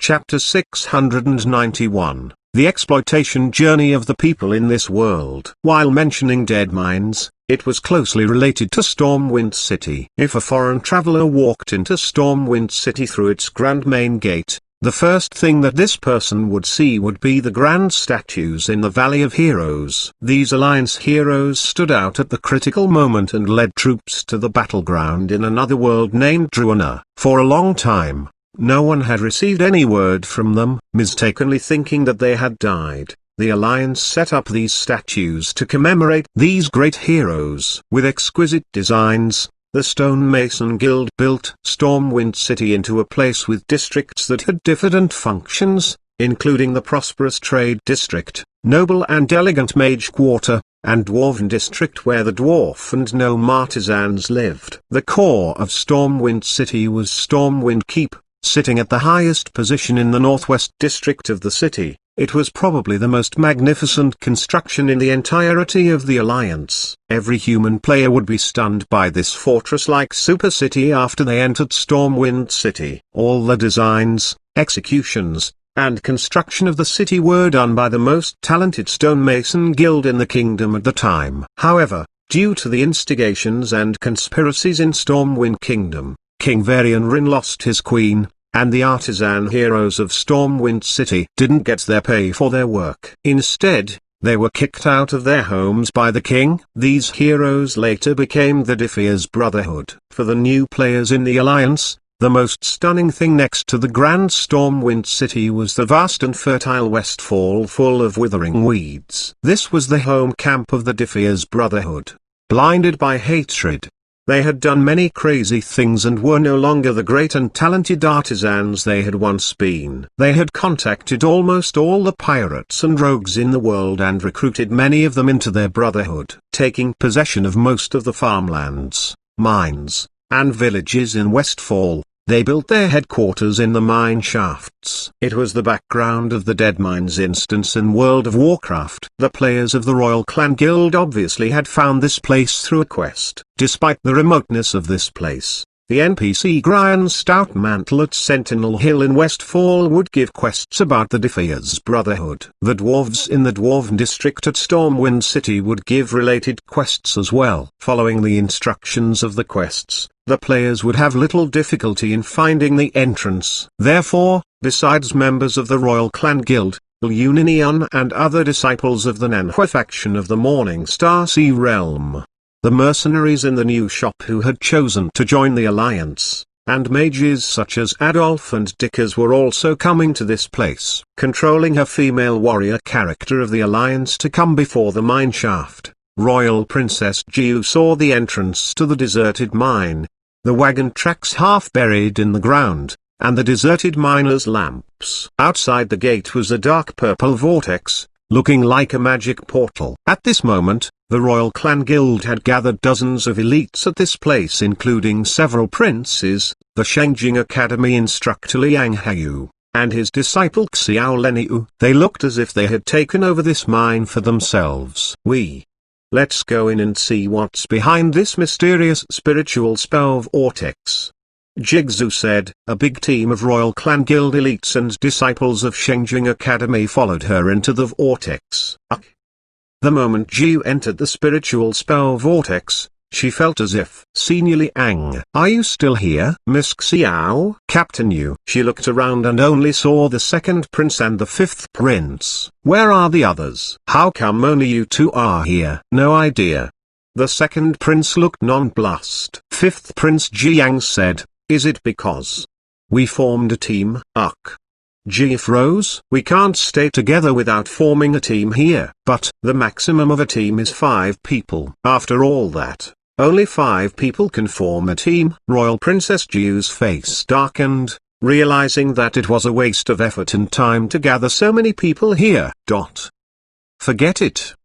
Chapter 691, The Exploitation Journey of the People in This World. While mentioning dead mines, it was closely related to Stormwind City. If a foreign traveler walked into Stormwind City through its grand main gate, the first thing that this person would see would be the grand statues in the Valley of Heroes. These Alliance heroes stood out at the critical moment and led troops to the battleground in another world named Druana. For a long time, no one had received any word from them. Mistakenly thinking that they had died, the Alliance set up these statues to commemorate these great heroes. With exquisite designs, the Stonemason Guild built Stormwind City into a place with districts that had different functions, including the prosperous trade district, noble and elegant mage quarter, and dwarven district where the dwarf and gnome artisans lived. The core of Stormwind City was Stormwind Keep, sitting at the highest position in the northwest district of the city. It was probably the most magnificent construction in the entirety of the Alliance. Every human player would be stunned by this fortress-like super city after they entered Stormwind City. All the designs, executions, and construction of the city were done by the most talented stonemason guild in the kingdom at the time. However, due to the instigations and conspiracies in Stormwind Kingdom, King Varianrin lost his queen, and the artisan heroes of Stormwind City didn't get their pay for their work. Instead, they were kicked out of their homes by the king. These heroes later became the Defiers Brotherhood. For the new players in the Alliance, the most stunning thing next to the grand Stormwind City was the vast and fertile Westfall full of withering weeds. This was the home camp of the Defiers Brotherhood. Blinded by hatred, they had done many crazy things and were no longer the great and talented artisans they had once been. They had contacted almost all the pirates and rogues in the world and recruited many of them into their brotherhood. Taking possession of most of the farmlands, mines, and villages in Westfall, they built their headquarters in the mine shafts. It was the background of the Dead Mines instance in World of Warcraft. The players of the Royal Clan Guild obviously had found this place through a quest. Despite the remoteness of this place, the NPC Grian Stoutmantle at Sentinel Hill in Westfall would give quests about the Defiers Brotherhood. The dwarves in the Dwarven District at Stormwind City would give related quests as well. Following the instructions of the quests, the players would have little difficulty in finding the entrance. Therefore, besides members of the Royal Clan Guild, Luninion and other disciples of the Nanhua faction of the Morning Star Sea Realm, the mercenaries in the new shop who had chosen to join the Alliance, and mages such as Adolf and Dickers were also coming to this place. Controlling her female warrior character of the Alliance to come before the mine shaft, Royal Princess Jiu saw the entrance to the deserted mine, the wagon tracks half buried in the ground, and the deserted miners' lamps. Outside the gate was a dark purple vortex, looking like a magic portal. At this moment, the Royal Clan Guild had gathered dozens of elites at this place, including several princes, the Shengjing Academy instructor Liang Hayu, and his disciple Xiao Leniu. They looked as if they had taken over this mine for themselves. Let's go in and see what's behind this mysterious spiritual spell vortex, Jigzu said. A big team of Royal Clan Guild elites and disciples of Shengjing Academy followed her into the vortex. The moment Jiu entered the spiritual spell vortex, she felt as if. Senior Liang, are you still here? Miss Xiao? Captain Yu. She looked around and only saw the second prince and the fifth prince. Where are the others? How come only you two are here? No idea. The second prince looked nonplussed. Fifth Prince Jiang said, is it because we formed a team? Ji froze. We can't stay together without forming a team here. But the maximum of a team is 5 people. After all that, only 5 people can form a team. Royal Princess Jiu's face darkened, realizing that it was a waste of effort and time to gather so many people here. Forget it.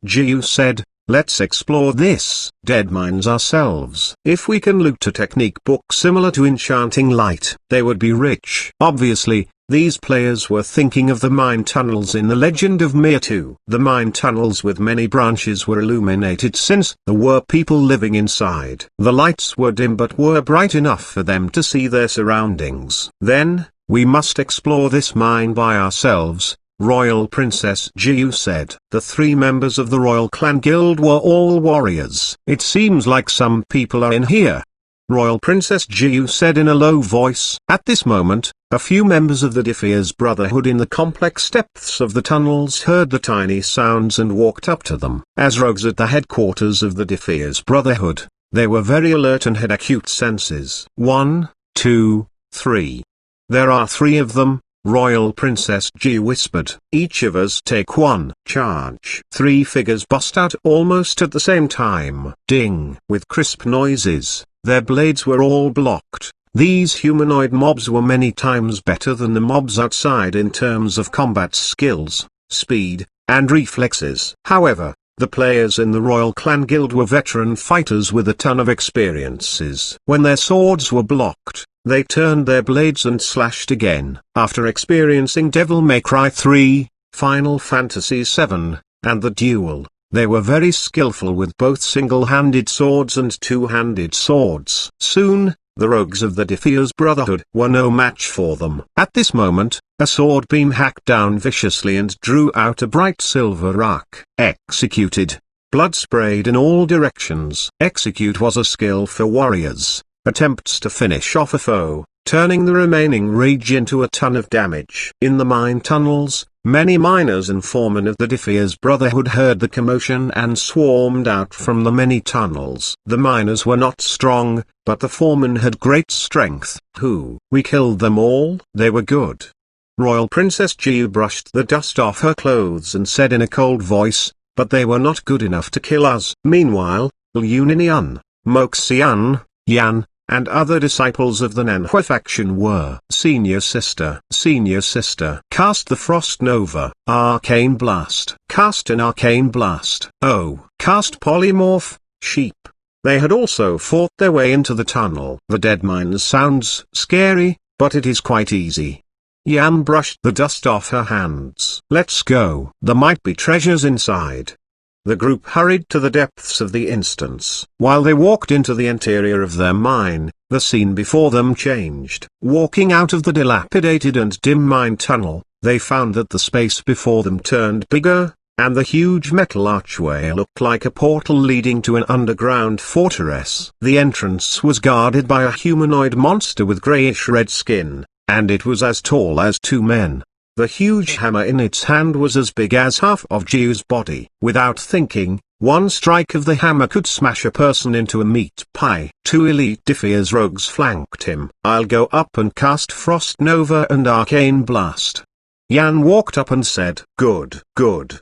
Jiu said, let's explore this dead mines ourselves. If we can loot a technique book similar to Enchanting Light, they would be rich. Obviously, these players were thinking of the mine tunnels in the Legend of Mir 2. The mine tunnels with many branches were illuminated since there were people living inside. The lights were dim but were bright enough for them to see their surroundings. Then, We must explore this mine by ourselves, Royal Princess Jiu said. The 3 members of the Royal Clan Guild were all warriors. It seems like some people are in here, Royal Princess Jiu said in a low voice. At this moment, a few members of the Defiers Brotherhood in the complex depths of the tunnels heard the tiny sounds and walked up to them. As rogues at the headquarters of the Defiers Brotherhood, they were very alert and had acute senses. 1, 2, 3. There are 3 of them, Royal Princess Ji whispered. Each of us take 1 charge. 3 figures bust out almost at the same time. Ding! With crisp noises, their blades were all blocked. These humanoid mobs were many times better than the mobs outside in terms of combat skills, speed, and reflexes. However, the players in the Royal Clan Guild were veteran fighters with a ton of experiences. When their swords were blocked, they turned their blades and slashed again. After experiencing Devil May Cry 3, Final Fantasy 7, and The Duel, they were very skillful with both single-handed swords and two-handed swords. Soon, the rogues of the Defiers Brotherhood were no match for them. At this moment, a sword beam hacked down viciously and drew out a bright silver arc. Executed. Blood sprayed in all directions. Execute was a skill for warriors. Attempts to finish off a foe, turning the remaining rage into a ton of damage. In the mine tunnels, many miners and foremen of the Defiers Brotherhood heard the commotion and swarmed out from the many tunnels. The miners were not strong, but the foremen had great strength. We killed them all? They were good. Royal Princess Jiu brushed the dust off her clothes and said in a cold voice, but they were not good enough to kill us. Meanwhile, Liu Moxian, Yan, and other disciples of the Nanhua faction were Senior Sister. Cast the Frost Nova. Arcane Blast. Cast an Arcane Blast. Cast Polymorph, Sheep. They had also fought their way into the tunnel. The dead mine sounds scary, but it is quite easy. Yan brushed the dust off her hands. Let's go. There might be treasures inside. The group hurried to the depths of the instance. While they walked into the interior of their mine, the scene before them changed. Walking out of the dilapidated and dim mine tunnel, they found that the space before them turned bigger, and the huge metal archway looked like a portal leading to an underground fortress. The entrance was guarded by a humanoid monster with grayish-red skin, and it was as tall as 2 men. The huge hammer in its hand was as big as half of Jiu's body. Without thinking, one strike of the hammer could smash a person into a meat pie. 2 elite Defiers rogues flanked him. I'll go up and cast Frost Nova and Arcane Blast. Yan walked up and said, Good.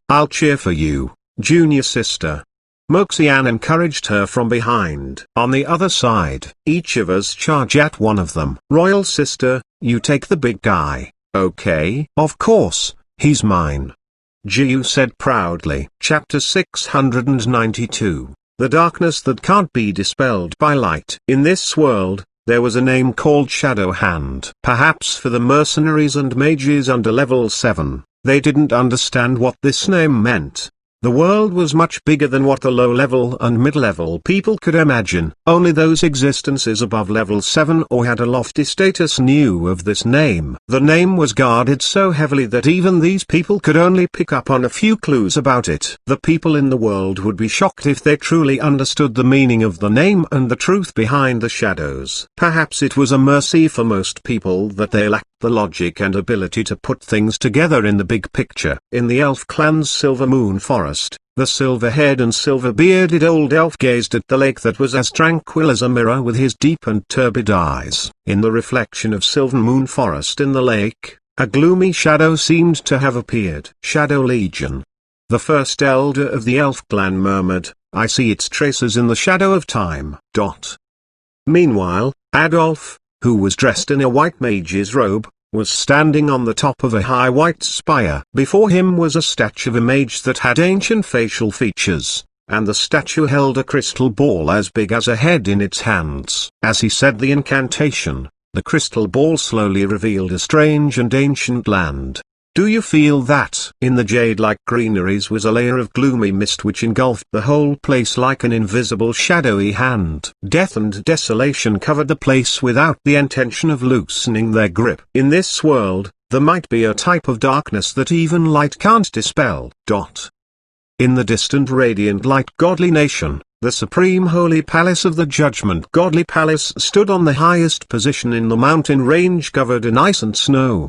I'll cheer for you, junior sister. Moxian encouraged her from behind. On the other side, each of us charge at one of them. Royal sister, you take the big guy. Okay. Of course, he's mine. Jiu said proudly. Chapter 692. The darkness that can't be dispelled by light. In this world, there was a name called Shadow Hand. Perhaps for the mercenaries and mages under level 7, they didn't understand what this name meant. The world was much bigger than what the low-level and mid-level people could imagine. Only those existences above level 7 or had a lofty status knew of this name. The name was guarded so heavily that even these people could only pick up on a few clues about it. The people in the world would be shocked if they truly understood the meaning of the name and the truth behind the shadows. Perhaps it was a mercy for most people that they lacked the logic and ability to put things together in the big picture. In the elf clan's Silver Moon Forest, the silver-haired and silver-bearded old elf gazed at the lake that was as tranquil as a mirror with his deep and turbid eyes. In the reflection of Silver Moon Forest in the lake, a gloomy shadow seemed to have appeared. Shadow Legion. The first elder of the elf clan murmured, I see its traces in the shadow of time. Meanwhile, Adolf, who was dressed in a white mage's robe, was standing on the top of a high white spire. Before him was a statue of a mage that had ancient facial features, and the statue held a crystal ball as big as a head in its hands. As he said the incantation, the crystal ball slowly revealed a strange and ancient land. Do you feel that? In the jade-like greeneries was a layer of gloomy mist which engulfed the whole place like an invisible shadowy hand. Death and desolation covered the place without the intention of loosening their grip. In this world, there might be a type of darkness that even light can't dispel. In the distant radiant light godly nation, the supreme holy palace of the judgment godly palace stood on the highest position in the mountain range covered in ice and snow.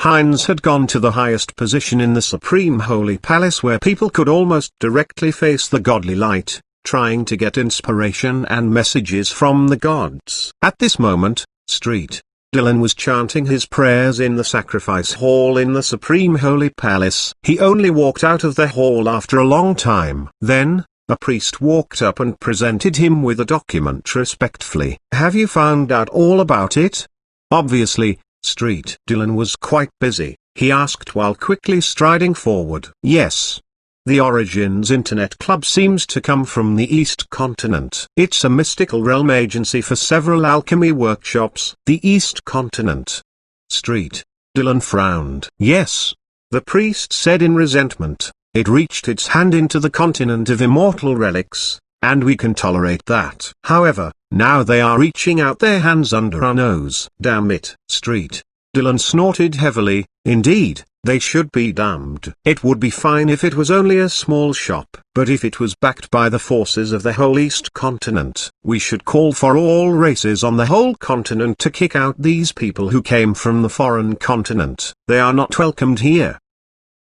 Heinz had gone to the highest position in the supreme holy palace where people could almost directly face the godly light, trying to get inspiration and messages from the gods. At this moment, Dylan was chanting his prayers in the sacrifice hall in the Supreme Holy Palace. He only walked out of the hall after a long time. Then, a priest walked up and presented him with a document respectfully. Have you found out all about it? Obviously, Dylan was quite busy. He asked while quickly striding forward. Yes. The Origins Internet Club seems to come from the East Continent. It's a mystical realm agency for several alchemy workshops. The East Continent. Dylan frowned. Yes. The priest said in resentment. It reached its hand into the continent of immortal relics, and we can tolerate that. However, now they are reaching out their hands under our nose. Damn it. Dylan snorted heavily. Indeed. They should be damned. It would be fine if it was only a small shop, but if it was backed by the forces of the whole East Continent, we should call for all races on the whole continent to kick out these people who came from the foreign continent. They are not welcomed here.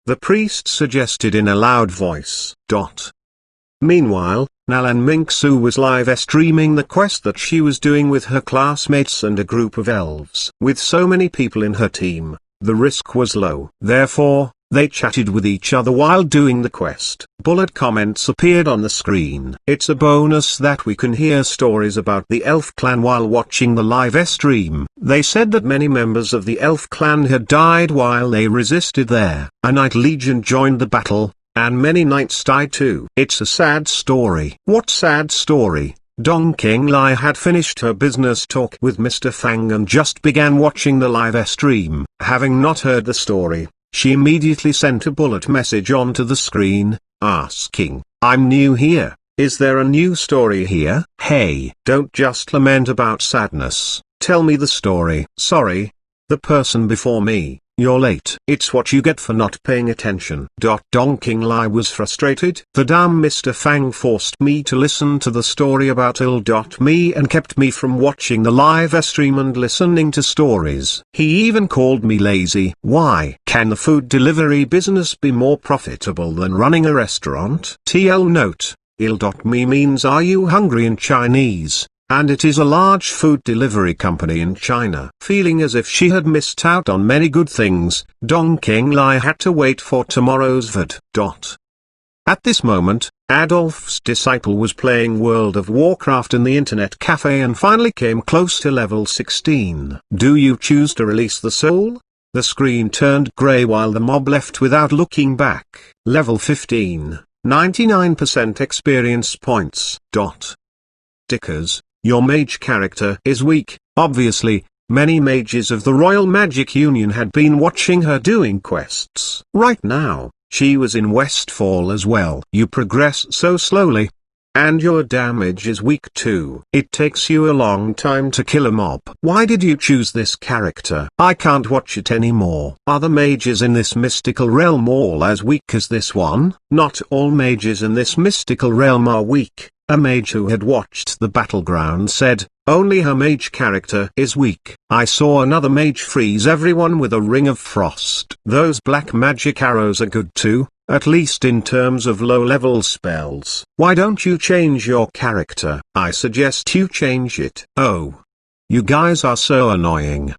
The priest suggested in a loud voice. Meanwhile, Nalan Mingsu was live streaming the quest that she was doing with her classmates and a group of elves. With so many people in her team, the risk was low. Therefore, they chatted with each other while doing the quest. Bullet comments appeared on the screen. It's a bonus that we can hear stories about the Elf Clan while watching the live stream. They said that many members of the Elf Clan had died while they resisted there. A Knight Legion joined the battle, and many knights died too. It's a sad story. What sad story? Dong Qinglai had finished her business talk with Mr. Fang and just began watching the live stream. Having not heard the story, she immediately sent a bullet message onto the screen, asking, I'm new here, is there a new story here? Hey, don't just lament about sadness, tell me the story. Sorry, the person before me. You're late. It's what you get for not paying attention. Dong Qinglai was frustrated. The damn Mr. Fang forced me to listen to the story about me and kept me from watching the live stream and listening to stories. He even called me lazy. Why? Can the food delivery business be more profitable than running a restaurant? TL note, me means are you hungry in Chinese? And it is a large food delivery company in China. Feeling as if she had missed out on many good things, Dong Qinglai had to wait for tomorrow's VOD. At this moment, Adolf's disciple was playing World of Warcraft in the internet cafe and finally came close to level 16. Do you choose to release the soul? The screen turned grey while the mob left without looking back. Level 15, 99% experience points. Dickers. Your mage character is weak. Obviously, many mages of the Royal Magic Union had been watching her doing quests. Right now, she was in Westfall as well. You progress so slowly. And your damage is weak too. It takes you a long time to kill a mob. Why did you choose this character? I can't watch it anymore. Are the mages in this mystical realm all as weak as this one? Not all mages in this mystical realm are weak. A mage who had watched the battleground said, only her mage character is weak. I saw another mage freeze everyone with a ring of frost. Those black magic arrows are good too, at least in terms of low-level spells. Why don't you change your character? I suggest you change it. Oh. You guys are so annoying.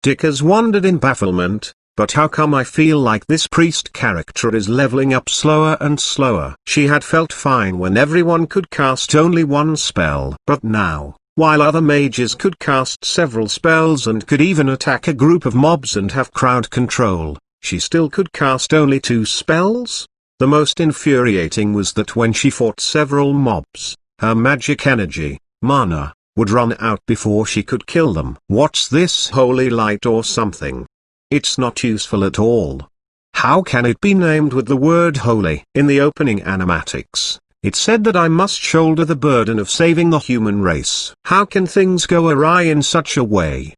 Dickers wondered in bafflement. But how come I feel like this priest character is leveling up slower and slower? She had felt fine when everyone could cast only one spell. But now, while other mages could cast several spells and could even attack a group of mobs and have crowd control, she still could cast only 2 spells? The most infuriating was that when she fought several mobs, her magic energy, mana, would run out before she could kill them. What's this, holy light or something? It's not useful at all. How can it be named with the word holy? In the opening animatics, it said that I must shoulder the burden of saving the human race. How can things go awry in such a way?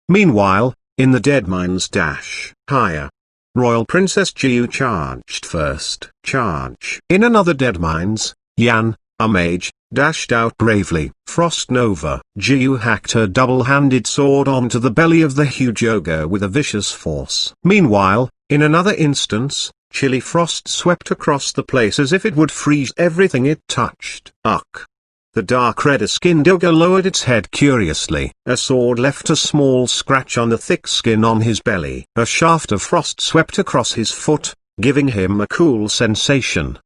Meanwhile, in the Deadmines dash higher, Royal Princess Jiu charged first. In another Deadmines, Yan, a mage, dashed out bravely. Frost Nova. Jiu hacked her double-handed sword onto the belly of the huge ogre with a vicious force. Meanwhile, in another instance, chilly frost swept across the place as if it would freeze everything it touched. The dark redder-skinned ogre lowered its head curiously. A sword left a small scratch on the thick skin on his belly. A shaft of frost swept across his foot, giving him a cool sensation.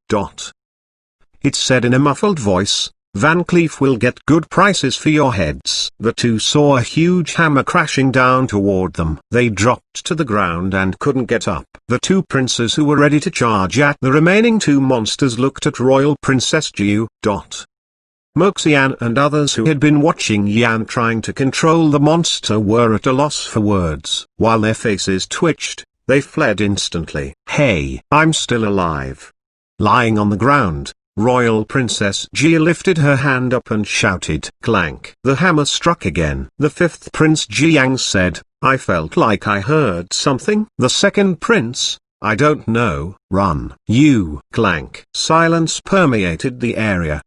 It said in a muffled voice, Van Cleef will get good prices for your heads. The two saw a huge hammer crashing down toward them. They dropped to the ground and couldn't get up. The two princes who were ready to charge at the remaining two monsters looked at Royal Princess Jiu. Moxian and others who had been watching Yan trying to control the monster were at a loss for words. While their faces twitched, they fled instantly. Hey, I'm still alive. Lying on the ground, Royal Princess Jia lifted her hand up and shouted. Clank. The hammer struck again. The fifth Prince Jiang said, I felt like I heard something. The second prince, I don't know. Run. You. Clank. Silence permeated the area.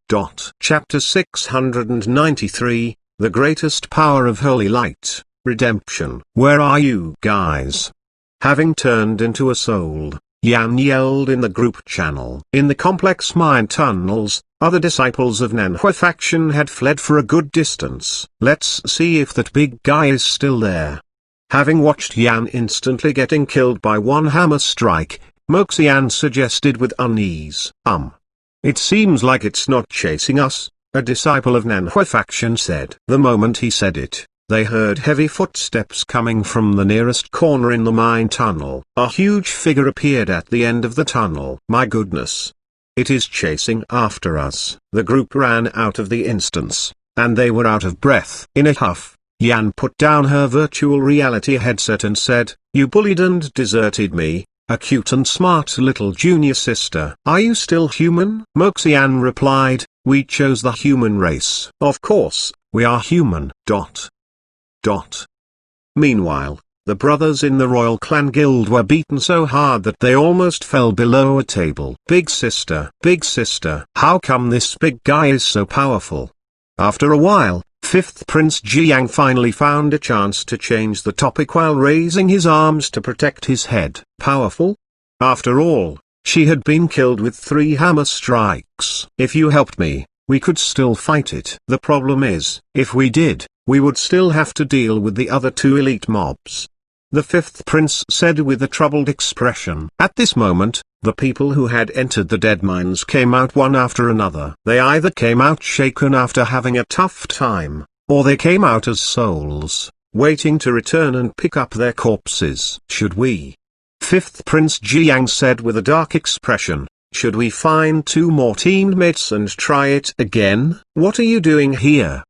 Chapter 693, The Greatest Power of Holy Light, Redemption. Where are you guys? Having turned into a soul, Yan yelled in the group channel. In the complex mine tunnels, other disciples of Nanhua faction had fled for a good distance. Let's see if that big guy is still there. Having watched Yan instantly getting killed by one hammer strike, Moxian suggested with unease. It seems like it's not chasing us, a disciple of Nanhua faction said. The moment he said it, they heard heavy footsteps coming from the nearest corner in the mine tunnel. A huge figure appeared at the end of the tunnel. My goodness. It is chasing after us. The group ran out of the instance, and they were out of breath. In a huff, Yan put down her virtual reality headset and said, You bullied and deserted me, a cute and smart little junior sister. Are you still human? Moxian replied, We chose the human race. Of course, we are human. Meanwhile, the brothers in the Royal Clan Guild were beaten so hard that they almost fell below a table. Big sister, how come this big guy is so powerful? After a while, fifth Prince Jiang finally found a chance to change the topic while raising his arms to protect his head. Powerful? After all, she had been killed with 3 hammer strikes. If you helped me, we could still fight it. The problem is, if we did, we would still have to deal with the other 2 elite mobs. The fifth prince said with a troubled expression. At this moment, the people who had entered the Deadmines came out one after another. They either came out shaken after having a tough time, or they came out as souls, waiting to return and pick up their corpses. Should we? Fifth Prince Jiang said with a dark expression. Should we find 2 more teammates and try it again? What are you doing here?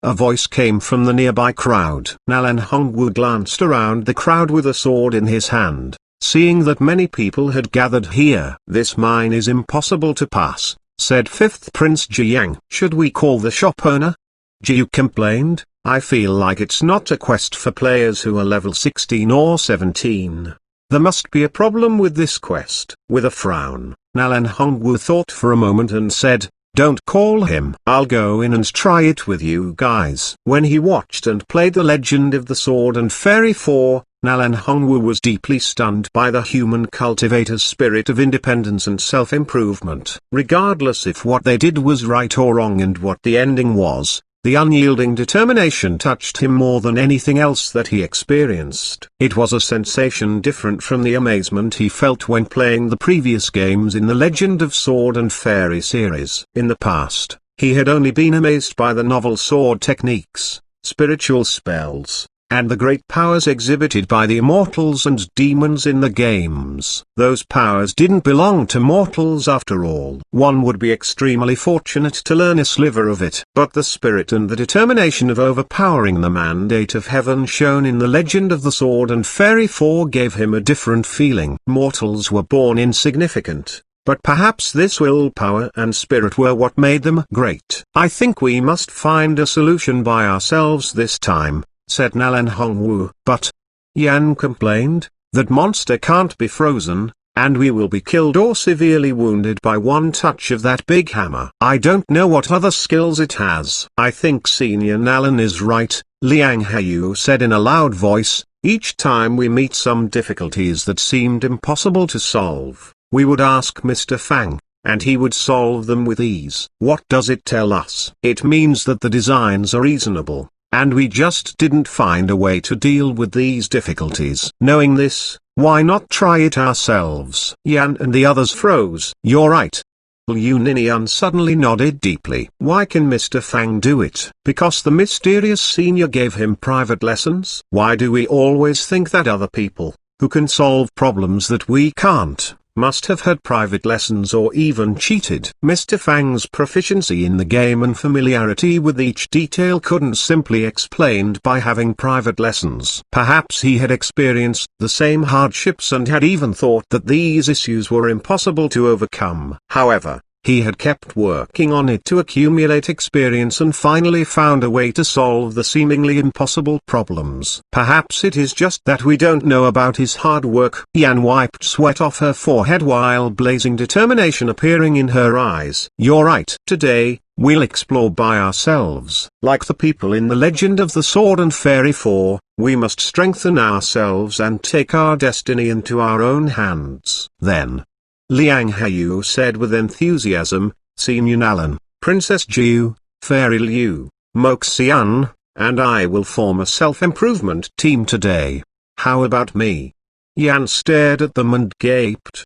A voice came from the nearby crowd. Nalan Hongwu glanced around the crowd with a sword in his hand, seeing that many people had gathered here. This mine is impossible to pass, said fifth Prince Jiang. Should we call the shop owner? Jiu complained, I feel like it's not a quest for players who are level 16 or 17. There must be a problem with this quest. With a frown, Nalan Hongwu thought for a moment and said, Don't call him. I'll go in and try it with you guys. When he watched and played The Legend of the Sword and Fairy 4, Nalan Hongwu was deeply stunned by the human cultivator's spirit of independence and self-improvement. Regardless if what they did was right or wrong and what the ending was, the unyielding determination touched him more than anything else that he experienced. It was a sensation different from the amazement he felt when playing the previous games in the Legend of Sword and Fairy series. In the past, he had only been amazed by the novel sword techniques, spiritual spells, and the great powers exhibited by the immortals and demons in the games. Those powers didn't belong to mortals after all. One would be extremely fortunate to learn a sliver of it. But the spirit and the determination of overpowering the mandate of heaven shown in the legend of the Sword and Fairy 4 gave him a different feeling. Mortals were born insignificant, but perhaps this willpower and spirit were what made them great. "I think we must find a solution by ourselves this time," said Nalan Hongwu. "But," Yan complained, "that monster can't be frozen, and we will be killed or severely wounded by one touch of that big hammer. I don't know what other skills it has." "I think Senior Nalan is right," Liang Heyu said in a loud voice. "Each time we meet some difficulties that seemed impossible to solve, we would ask Mr. Fang, and he would solve them with ease. What does it tell us? It means that the designs are reasonable, and we just didn't find a way to deal with these difficulties. Knowing this, why not try it ourselves?" Yan and the others froze. "You're right." Liu Ninian suddenly nodded deeply. "Why can Mr. Fang do it? Because the mysterious senior gave him private lessons? Why do we always think that other people, who can solve problems that we can't, must have had private lessons or even cheated? Mr. Fang's proficiency in the game and familiarity with each detail couldn't simply explained by having private lessons. Perhaps he had experienced the same hardships and had even thought that these issues were impossible to overcome. However, he had kept working on it to accumulate experience and finally found a way to solve the seemingly impossible problems. Perhaps it is just that we don't know about his hard work." Yan wiped sweat off her forehead while blazing determination appearing in her eyes. "You're right. Today, we'll explore by ourselves. Like the people in the legend of the Sword and Fairy 4, we must strengthen ourselves and take our destiny into our own hands." Then, Liang Heyu said with enthusiasm, "Senior Nalan, Princess Jiu, Fairy Liu, Moxian, and I will form a self-improvement team today. How about me?" Yan stared at them and gaped.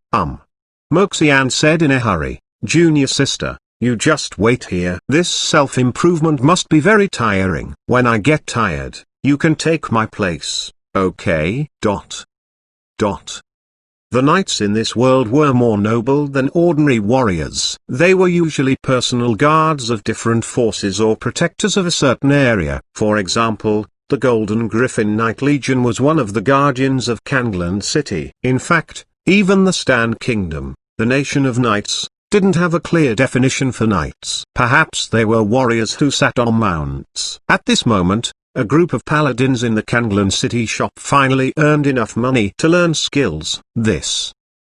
Moxian said in a hurry, "Junior sister, you just wait here. This self-improvement must be very tiring. When I get tired, you can take my place, okay? The knights in this world were more noble than ordinary warriors. They were usually personal guards of different forces or protectors of a certain area. For example, the Golden Griffin Knight Legion was one of the guardians of Kanglan City. In fact, even the Stan Kingdom, the nation of knights, didn't have a clear definition for knights. Perhaps they were warriors who sat on mounts. At this moment, a group of paladins in the Kanglan City shop finally earned enough money to learn skills.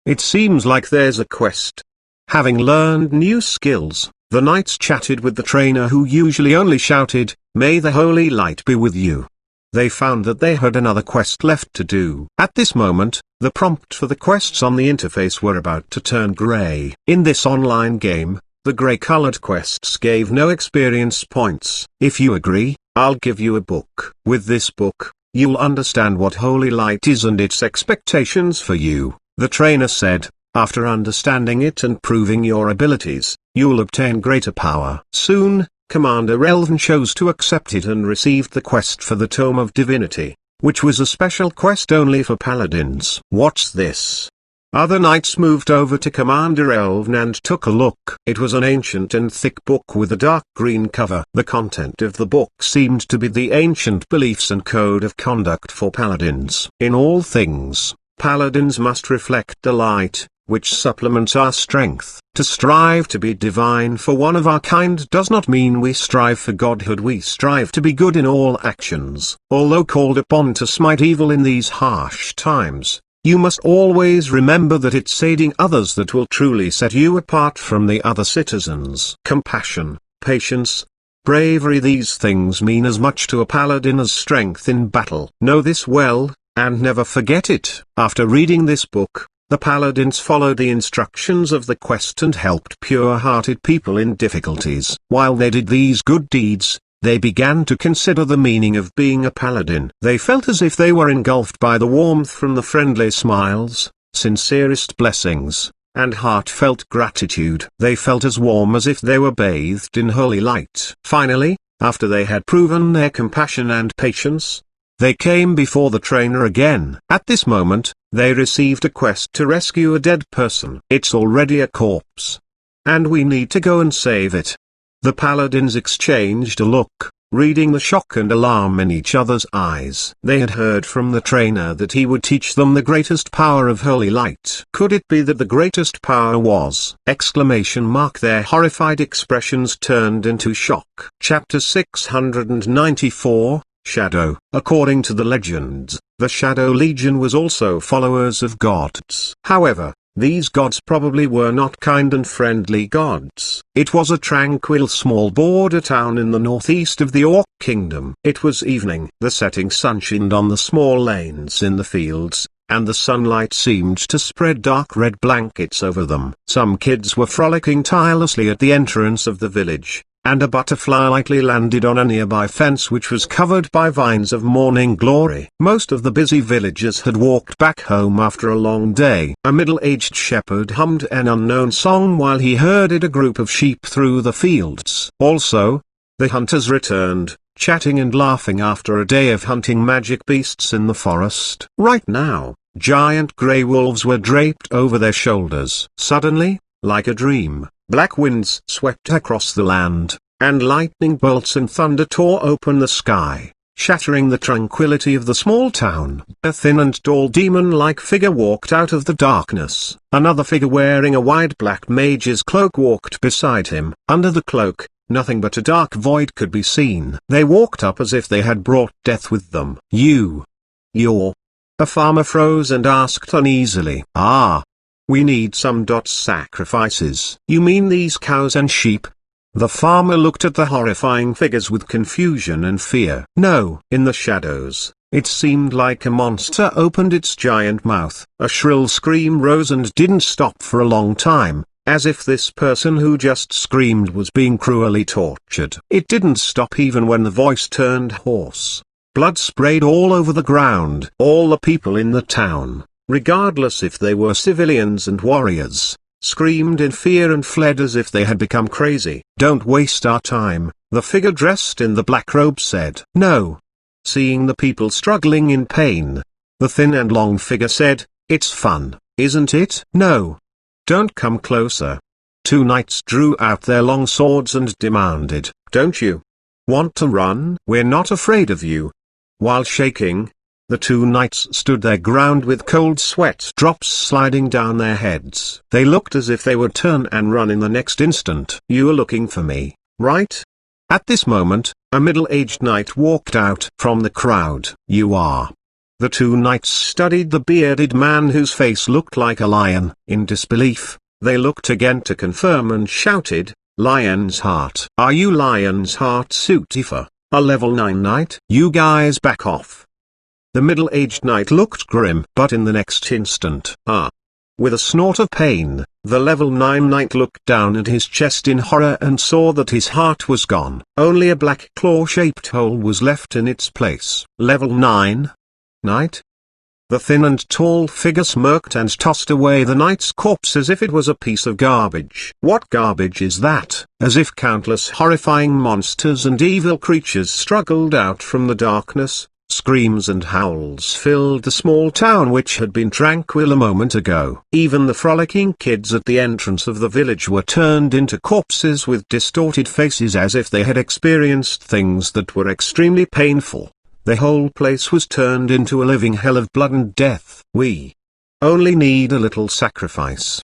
It seems like there's a quest. Having learned new skills, the knights chatted with the trainer who usually only shouted, "May the holy light be with you." They found that they had another quest left to do. At this moment, the prompt for the quests on the interface were about to turn gray. In this online game, the gray-colored quests gave no experience points. "If you agree, I'll give you a book. With this book, you'll understand what holy light is and its expectations for you," the trainer said. "After understanding it and proving your abilities, you'll obtain greater power." Soon, Commander Elven chose to accept it and received the quest for the Tome of Divinity, which was a special quest only for paladins. "What's this?" Other knights moved over to Commander Elven and took a look. It was an ancient and thick book with a dark green cover. The content of the book seemed to be the ancient beliefs and code of conduct for paladins. "In all things, paladins must reflect the light, which supplements our strength. To strive to be divine for one of our kind does not mean we strive for godhood. We strive to be good in all actions. Although called upon to smite evil in these harsh times, you must always remember that it's aiding others that will truly set you apart from the other citizens. Compassion, patience, bravery, these things mean as much to a paladin as strength in battle. Know this well, and never forget it." After reading this book, the paladins followed the instructions of the quest and helped pure-hearted people in difficulties. While they did these good deeds, they began to consider the meaning of being a paladin. They felt as if they were engulfed by the warmth from the friendly smiles, sincerest blessings, and heartfelt gratitude. They felt as warm as if they were bathed in holy light. Finally, after they had proven their compassion and patience, They came before the trainer again. At this moment, they received a quest to rescue a dead person. It's already a corpse, and we need to go and save it. The paladins exchanged a look, reading the shock and alarm in each other's eyes. They had heard from the trainer that he would teach them the greatest power of holy light. Could it be that the greatest power was? ! Their horrified expressions turned into shock. Chapter 694, Shadow. According to the legends, the Shadow Legion was also followers of gods. However, these gods probably were not kind and friendly gods. It was a tranquil small border town in the northeast of the Orc Kingdom. It was evening. The setting sun shined on the small lanes in the fields, and the sunlight seemed to spread dark red blankets over them. Some kids were frolicking tirelessly at the entrance of the village, and a butterfly lightly landed on a nearby fence which was covered by vines of morning glory. Most of the busy villagers had walked back home after a long day. A middle-aged shepherd hummed an unknown song while he herded a group of sheep through the fields. Also, the hunters returned, chatting and laughing after a day of hunting magic beasts in the forest. Right now, giant grey wolves were draped over their shoulders. Suddenly, like a dream, black winds swept across the land, and lightning bolts and thunder tore open the sky, shattering the tranquility of the small town. A thin and tall demon-like figure walked out of the darkness. Another figure wearing a wide black mage's cloak walked beside him. Under the cloak, nothing but a dark void could be seen. They walked up as if they had brought death with them. You're... A farmer froze and asked uneasily. We need some sacrifices. You mean these cows and sheep? The farmer looked at the horrifying figures with confusion and fear. No. In the shadows, it seemed like a monster opened its giant mouth. A shrill scream rose and didn't stop for a long time, as if this person who just screamed was being cruelly tortured. It didn't stop even when the voice turned hoarse. Blood sprayed all over the ground. All the people in the town, regardless if they were civilians and warriors, screamed in fear and fled as if they had become crazy. Don't waste our time, the figure dressed in the black robe said. No. Seeing the people struggling in pain, the thin and long figure said, it's fun, isn't it? No. Don't come closer. Two knights drew out their long swords and demanded, don't you want to run? We're not afraid of you. While shaking, the two knights stood their ground with cold sweat drops sliding down their heads. They looked as if they would turn and run in the next instant. You are looking for me, right? At this moment, a middle-aged knight walked out from the crowd. You are. The two knights studied the bearded man whose face looked like a lion. In disbelief, they looked again to confirm and shouted, Lion's Heart. Are you Lion's Heart Suitifer, a level 9 knight? You guys back off. The middle-aged knight looked grim, but in the next instant, with a snort of pain, the level 9 knight looked down at his chest in horror and saw that his heart was gone. Only a black claw-shaped hole was left in its place. Level 9 knight? The thin and tall figure smirked and tossed away the knight's corpse as if it was a piece of garbage. What garbage is that? As if countless horrifying monsters and evil creatures struggled out from the darkness. Screams and howls filled the small town which had been tranquil a moment ago. Even the frolicking kids at the entrance of the village were turned into corpses with distorted faces as if they had experienced things that were extremely painful. The whole place was turned into a living hell of blood and death. We only need a little sacrifice.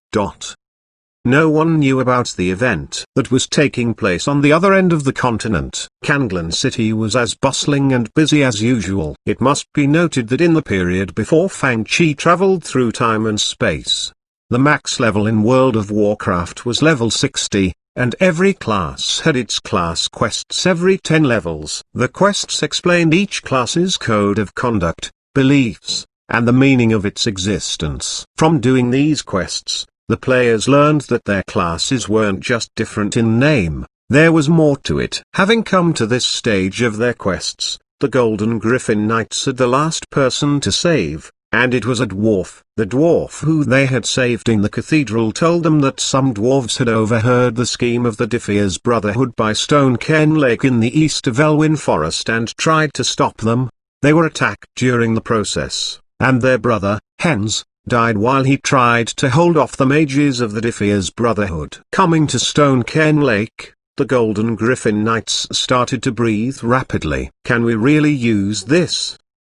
No one knew about the event that was taking place on the other end of the continent. Kanglan City was as bustling and busy as usual. It must be noted that in the period before Fang Chi traveled through time and space, the max level in World of Warcraft was level 60, and every class had its class quests every 10 levels. The quests explained each class's code of conduct, beliefs, and the meaning of its existence. From doing these quests, the players learned that their classes weren't just different in name, there was more to it. Having come to this stage of their quests, the Golden Griffin Knights had the last person to save, and it was a dwarf. The dwarf who they had saved in the cathedral told them that some dwarves had overheard the scheme of the Diffier's Brotherhood by Stone Cairn Lake in the east of Elwyn Forest and tried to stop them. They were attacked during the process, and their brother, Hens, died while he tried to hold off the mages of the Defiers Brotherhood. Coming to Stone Cairn Lake, the Golden Griffin Knights started to breathe rapidly. Can we really use this?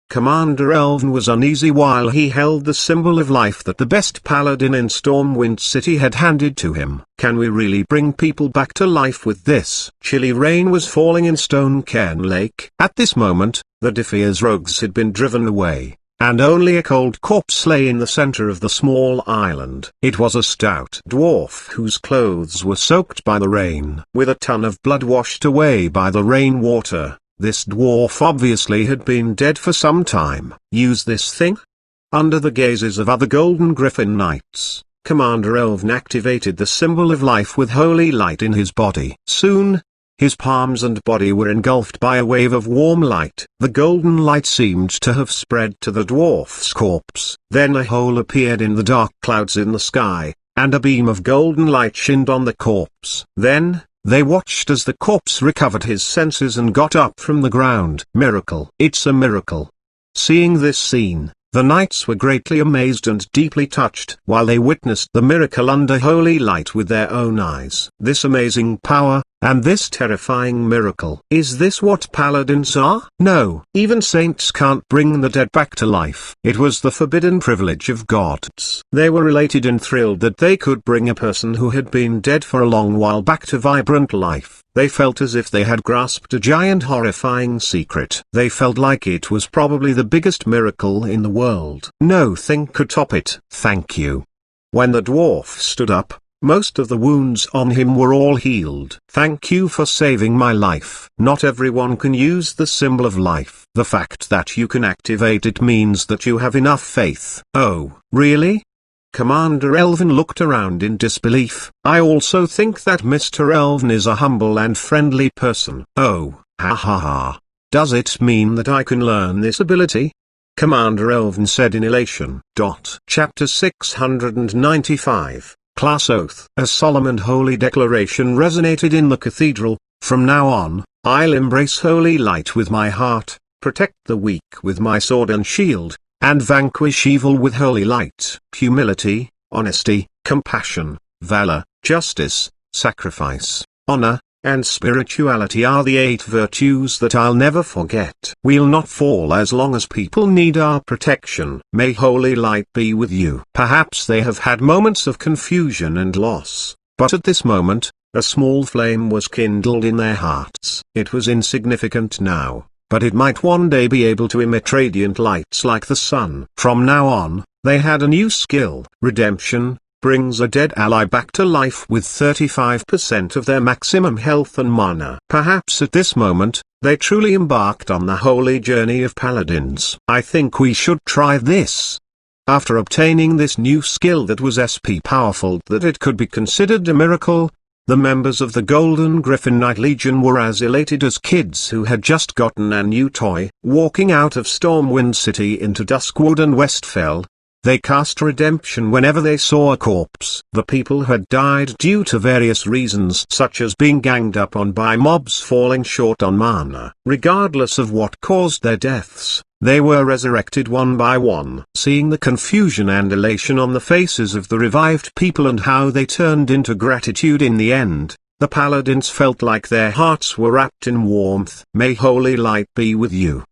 Commander Elven was uneasy while he held the symbol of life that the best paladin in Stormwind City had handed to him. Can we really bring people back to life with this? Chilly rain was falling in Stone Cairn Lake. At this moment, the Defiers rogues had been driven away, and only a cold corpse lay in the center of the small island. It was a stout dwarf whose clothes were soaked by the rain. With a ton of blood washed away by the rainwater, this dwarf obviously had been dead for some time. Use this thing? Under the gazes of other Golden Griffin Knights, Commander Elven activated the symbol of life with holy light in his body. Soon, his palms and body were engulfed by a wave of warm light. The golden light seemed to have spread to the dwarf's corpse. Then a hole appeared in the dark clouds in the sky, and a beam of golden light shined on the corpse. Then, they watched as the corpse recovered his senses and got up from the ground. Miracle. It's a miracle. Seeing this scene, the knights were greatly amazed and deeply touched while they witnessed the miracle under holy light with their own eyes. This amazing power, and this terrifying miracle. Is this what paladins are? No. Even saints can't bring the dead back to life. It was the forbidden privilege of gods. They were elated and thrilled that they could bring a person who had been dead for a long while back to vibrant life. They felt as if they had grasped a giant horrifying secret. They felt like it was probably the biggest miracle in the world. No thing could top it. Thank you. When the dwarf stood up, most of the wounds on him were all healed. Thank you for saving my life. Not everyone can use the symbol of life. The fact that you can activate it means that you have enough faith. Oh, really? Commander Elven looked around in disbelief. I also think that Mr. Elven is a humble and friendly person. Oh, ha ha ha. Does it mean that I can learn this ability? Commander Elven said in elation. Chapter 695. Class Oath. A solemn and holy declaration resonated in the cathedral. From now on, I'll embrace holy light with my heart, protect the weak with my sword and shield, and vanquish evil with holy light. Humility, honesty, compassion, valor, justice, sacrifice, honor, and spirituality are the 8 virtues that I'll never forget. We'll not fall as long as people need our protection. May holy light be with you. Perhaps they have had moments of confusion and loss, but at this moment, a small flame was kindled in their hearts. It was insignificant now, but it might one day be able to emit radiant lights like the sun. From now on, they had a new skill. Redemption brings a dead ally back to life with 35% of their maximum health and mana. Perhaps at this moment, they truly embarked on the holy journey of paladins. I think we should try this. After obtaining this new skill that was SP powerful that it could be considered a miracle, the members of the Golden Griffin Knight Legion were as elated as kids who had just gotten a new toy. Walking out of Stormwind City into Duskwood and Westfell, they cast redemption whenever they saw a corpse. The people had died due to various reasons such as being ganged up on by mobs falling short on mana. Regardless of what caused their deaths, they were resurrected one by one. Seeing the confusion and elation on the faces of the revived people and how they turned into gratitude in the end, the paladins felt like their hearts were wrapped in warmth. May holy light be with you.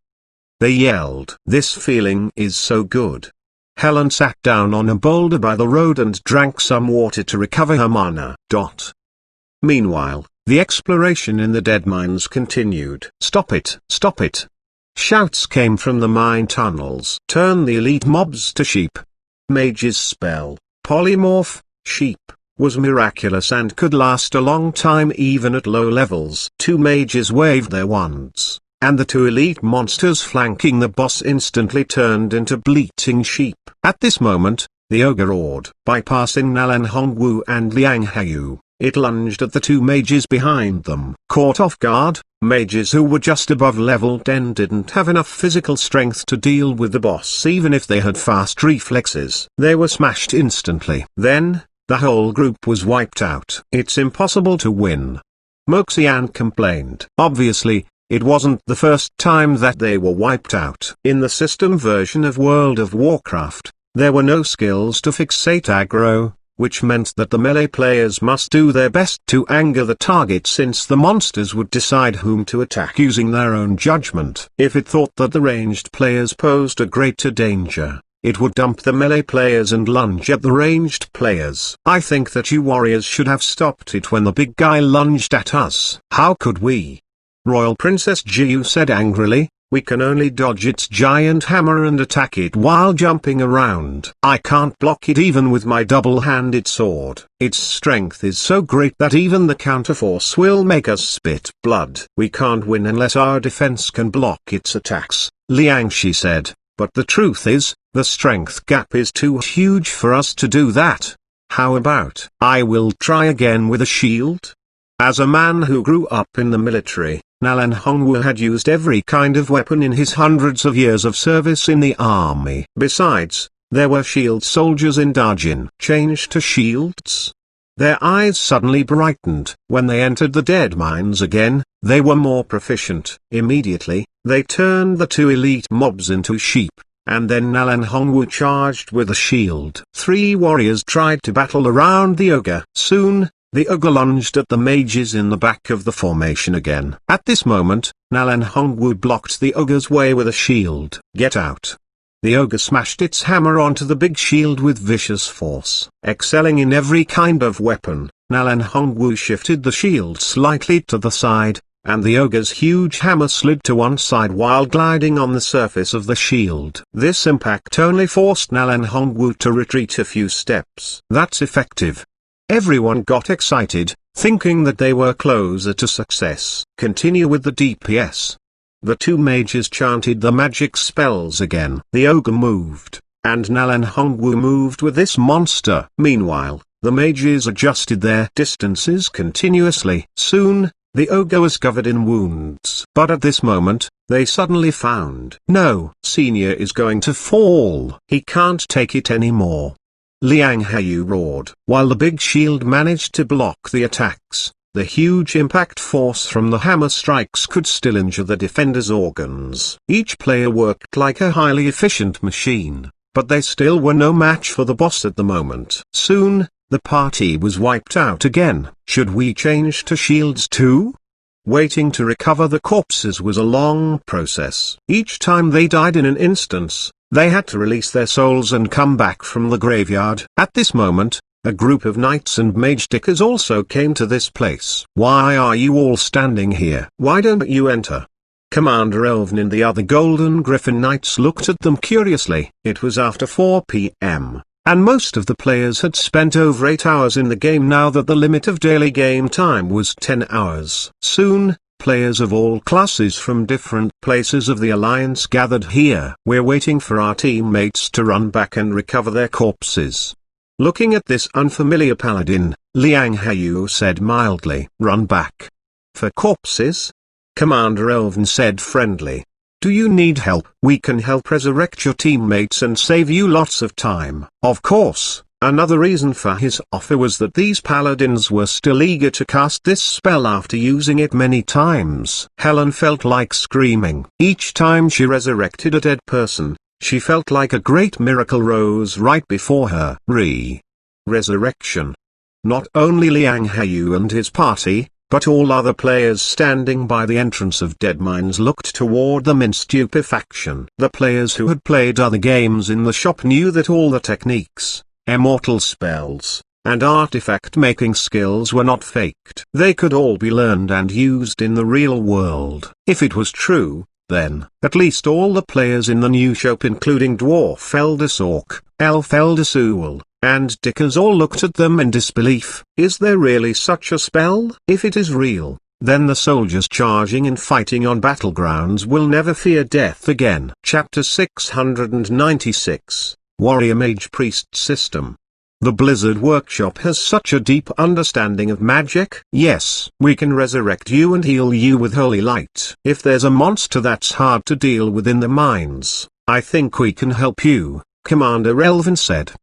They yelled. This feeling is so good. Helen sat down on a boulder by the road and drank some water to recover her mana. Meanwhile, the exploration in the dead mines continued. Stop it! Stop it! Shouts came from the mine tunnels. Turn the elite mobs to sheep. Mage's spell, Polymorph, Sheep, was miraculous and could last a long time even at low levels. 2 mages waved their wands, and the 2 elite monsters flanking the boss instantly turned into bleating sheep. At this moment, the ogre roared. Bypassing Nalan Hongwu and Liang Hayu, it lunged at the 2 mages behind them. Caught off guard, mages who were just above level 10 didn't have enough physical strength to deal with the boss even if they had fast reflexes. They were smashed instantly. Then, the whole group was wiped out. It's impossible to win, Moxian complained. Obviously, It wasn't the first time that they were wiped out. In the system version of World of Warcraft, there were no skills to fixate aggro, which meant that the melee players must do their best to anger the target, since the monsters would decide whom to attack using their own judgment. If it thought that the ranged players posed a greater danger, it would dump the melee players and lunge at the ranged players. I think that you warriors should have stopped it when the big guy lunged at us. How could we? Royal Princess Jiu said angrily. We can only dodge its giant hammer and attack it while jumping around. I can't block it even with my double-handed sword. Its strength is so great that even the counterforce will make us spit blood. We can't win unless our defense can block its attacks, Liang Shi said. But the truth is, the strength gap is too huge for us to do that. How about I will try again with a shield? As a man who grew up in the military, Nalan Hongwu had used every kind of weapon in his hundreds of years of service in the army. Besides, there were shield soldiers in Darjin. Changed to shields? Their eyes suddenly brightened. When they entered the dead mines again, they were more proficient. Immediately, they turned the two elite mobs into sheep, and then Nalan Hongwu charged with a shield. 3 warriors tried to battle around the ogre. Soon, the ogre lunged at the mages in the back of the formation again. At this moment, Nalan Hongwu blocked the ogre's way with a shield. Get out. The ogre smashed its hammer onto the big shield with vicious force. Excelling in every kind of weapon, Nalan Hongwu shifted the shield slightly to the side, and the ogre's huge hammer slid to one side while gliding on the surface of the shield. This impact only forced Nalan Hongwu to retreat a few steps. That's effective. Everyone got excited, thinking that they were closer to success. Continue with the DPS. The 2 mages chanted the magic spells again. The ogre moved, and Nalan Hongwu moved with this monster. Meanwhile, the mages adjusted their distances continuously. Soon, the ogre was covered in wounds. But at this moment, they suddenly found, no, Senior is going to fall. He can't take it anymore. Liang Hayu roared. While the big shield managed to block the attacks, the huge impact force from the hammer strikes could still injure the defender's organs. Each player worked like a highly efficient machine, but they still were no match for the boss at the moment. Soon, the party was wiped out again. Should we change to shields too? Waiting to recover the corpses was a long process. Each time they died in an instance, they had to release their souls and come back from the graveyard. At this moment, a group of knights and mage dickers also came to this place. Why are you all standing here? Why don't you enter? Commander Elven and the other Golden Griffin Knights looked at them curiously. It was after 4 p.m. and most of the players had spent over 8 hours in the game now that the limit of daily game time was 10 hours. Soon, players of all classes from different places of the Alliance gathered here. We're waiting for our teammates to run back and recover their corpses. Looking at this unfamiliar paladin, Liang Hayu said mildly. Run back. For corpses? Commander Elven said friendly. Do you need help? We can help resurrect your teammates and save you lots of time. Of course. Another reason for his offer was that these paladins were still eager to cast this spell after using it many times. Helen felt like screaming. Each time she resurrected a dead person, she felt like a great miracle rose right before her. Resurrection. Not only Liang Hayu and his party, but all other players standing by the entrance of dead mines looked toward them in stupefaction. The players who had played other games in the shop knew that all the techniques, immortal spells, and artifact-making skills were not faked. They could all be learned and used in the real world. If it was true, then, at least all the players in the new shop including Dwarf Elder Sork, Elf Elder Sewell, and Dickers all looked at them in disbelief. Is there really such a spell? If it is real, then the soldiers charging and fighting on battlegrounds will never fear death again. Chapter 696, Warrior Mage Priest System. The Blizzard Workshop has such a deep understanding of magic. Yes, we can resurrect you and heal you with holy light. If there's a monster that's hard to deal with in the mines, I think we can help you, Commander Elven said.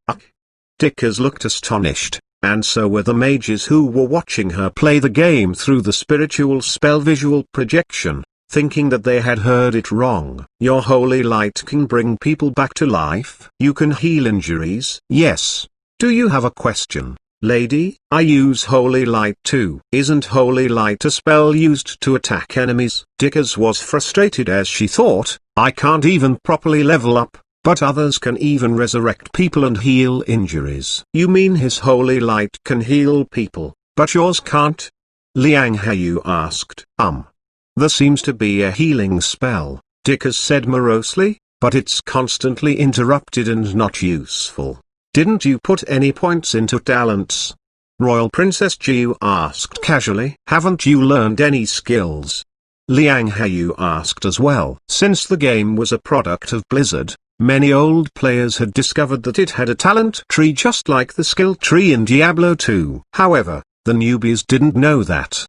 Dickers looked astonished, and so were the mages who were watching her play the game through the spiritual spell visual projection. thinking that they had heard it wrong. Your holy light can bring people back to life. You can heal injuries. Yes. Do you have a question, lady? I use holy light too. Isn't holy light a spell used to attack enemies? Dickers was frustrated as she thought, I can't even properly level up, but others can even resurrect people and heal injuries. You mean his holy light can heal people, but yours can't? Liang Hayu asked. There seems to be a healing spell, Dickers said morosely, but it's constantly interrupted and not useful. Didn't you put any points into talents? Royal Princess Jiu asked casually. Haven't you learned any skills? Liang Hayu asked as well. Since the game was a product of Blizzard, many old players had discovered that it had a talent tree just like the skill tree in Diablo 2. However, the newbies didn't know that.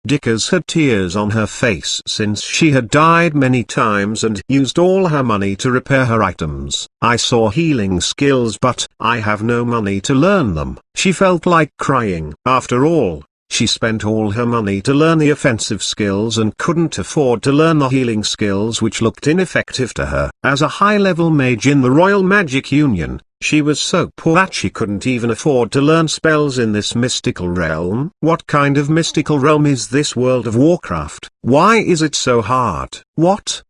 Dickers had tears on her face since she had died many times and used all her money to repair her items. I saw healing skills but I have no money to learn them. She felt like crying. After all, she spent all her money to learn the offensive skills and couldn't afford to learn the healing skills which looked ineffective to her. As a high-level mage in the Royal Magic Union, she was so poor that she couldn't even afford to learn spells in this mystical realm. What kind of mystical realm is this World of Warcraft? Why is it so hard? What?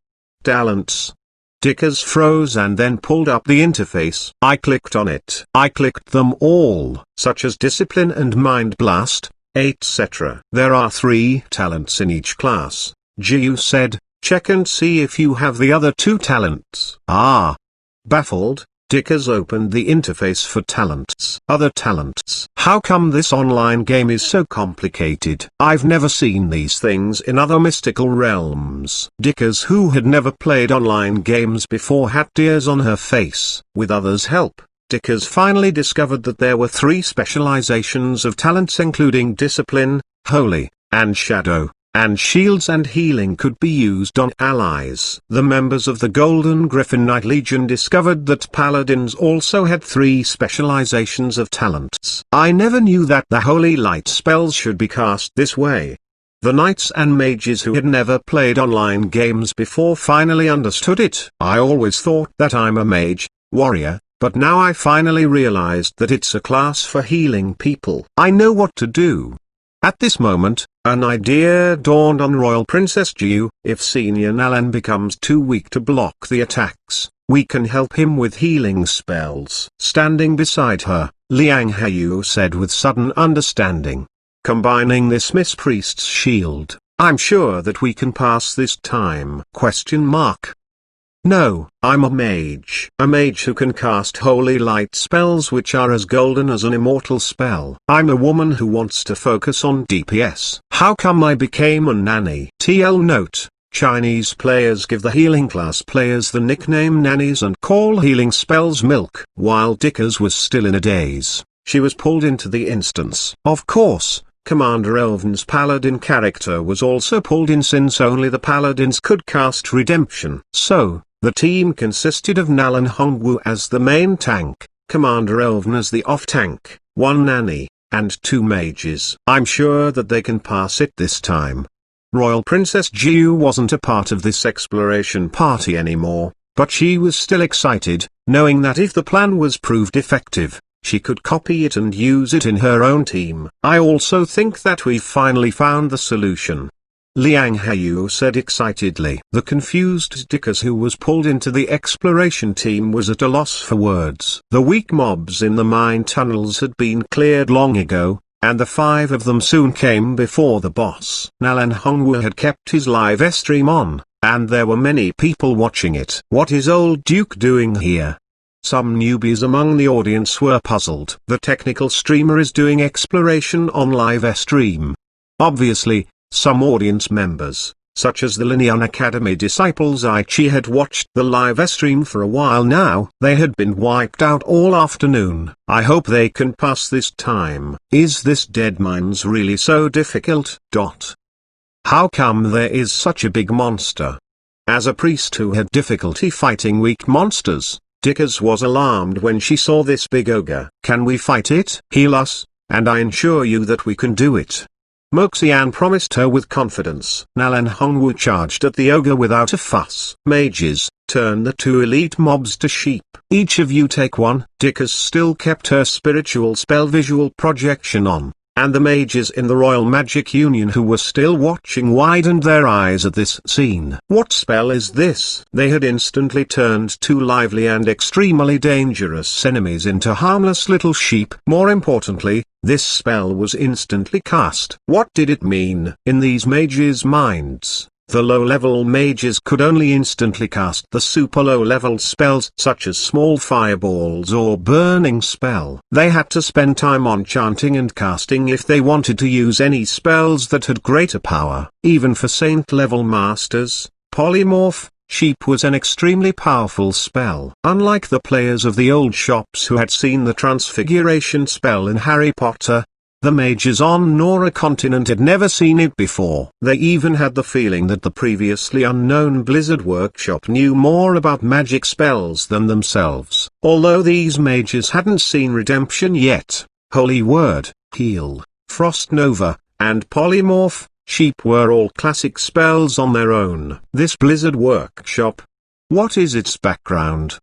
Talents? Dickers froze and then pulled up the interface. I clicked on it. I clicked them all, such as Discipline and Mind Blast, etc. There are 3 talents in each class, Jiu said. Check and see if you have the other 2 talents. Baffled, Dickers opened the interface for talents. Other talents. How come this online game is so complicated? I've never seen these things in other mystical realms. Dickers, who had never played online games before, had tears on her face. With others' help, Dickers finally discovered that there were 3 specializations of talents including Discipline, Holy, and Shadow, and shields and healing could be used on allies. The members of the Golden Griffin Knight Legion discovered that paladins also had 3 specializations of talents. I never knew that the holy light spells should be cast this way. The knights and mages who had never played online games before finally understood it. I always thought that I'm a mage, warrior, but now I finally realized that it's a class for healing people. I know what to do. At this moment, an idea dawned on Royal Princess Jiu. If Senior Nalan becomes too weak to block the attacks, we can help him with healing spells. Standing beside her, Liang Hayu said with sudden understanding. Combining this Miss Priest's shield, I'm sure that we can pass this time. ? No, I'm a mage. A mage who can cast holy light spells which are as golden as an immortal spell. I'm a woman who wants to focus on DPS. How come I became a nanny? TL note, Chinese players give the healing class players the nickname nannies and call healing spells milk. While Dickers was still in a daze, she was pulled into the instance. Of course, Commander Elven's paladin character was also pulled in since only the paladins could cast redemption. So, the team consisted of Nalan Hongwu as the main tank, Commander Elven as the off-tank, 1 nanny, and 2 mages. I'm sure that they can pass it this time. Royal Princess Jiu wasn't a part of this exploration party anymore, but she was still excited, knowing that if the plan was proved effective, she could copy it and use it in her own team. I also think that we've finally found the solution, Liang Hayu said excitedly. The confused Dickers, who was pulled into the exploration team, was at a loss for words. The weak mobs in the mine tunnels had been cleared long ago, and the 5 of them soon came before the boss. Nalan Hongwu had kept his live stream on, and there were many people watching it. What is old Duke doing here? Some newbies among the audience were puzzled. The technical streamer is doing exploration on live stream. Obviously, some audience members, such as the Linian Academy disciples Aichi, had watched the live stream for a while now. They had been wiped out all afternoon. I hope they can pass this time. Is this Dead Mines really so difficult? How come there is such a big monster? As a priest who had difficulty fighting weak monsters, Dickers was alarmed when she saw this big ogre. Can we fight it? Heal us, and I assure you that we can do it. Moxian promised her with confidence. Nalan Hongwu charged at the ogre without a fuss. Mages, turn the two elite mobs to sheep. Each of you take one. Dickas still kept her spiritual spell visual projection on, and the mages in the Royal Magic Union who were still watching widened their eyes at this scene. What spell is this? They had instantly turned two lively and extremely dangerous enemies into harmless little sheep. More importantly, this spell was instantly cast. What did it mean? In these mages' minds, the low-level mages could only instantly cast the super low-level spells such as small fireballs or burning spell. They had to spend time on chanting and casting if they wanted to use any spells that had greater power. Even for saint-level masters, polymorph sheep was an extremely powerful spell. Unlike the players of the old shops who had seen the transfiguration spell in Harry Potter, the mages on Nora continent had never seen it before. They even had the feeling that the previously unknown Blizzard Workshop knew more about magic spells than themselves. Although these mages hadn't seen Redemption yet, Holy Word, Heal, Frost Nova, and Polymorph sheep were all classic spells on their own. This Blizzard Workshop, what is its background?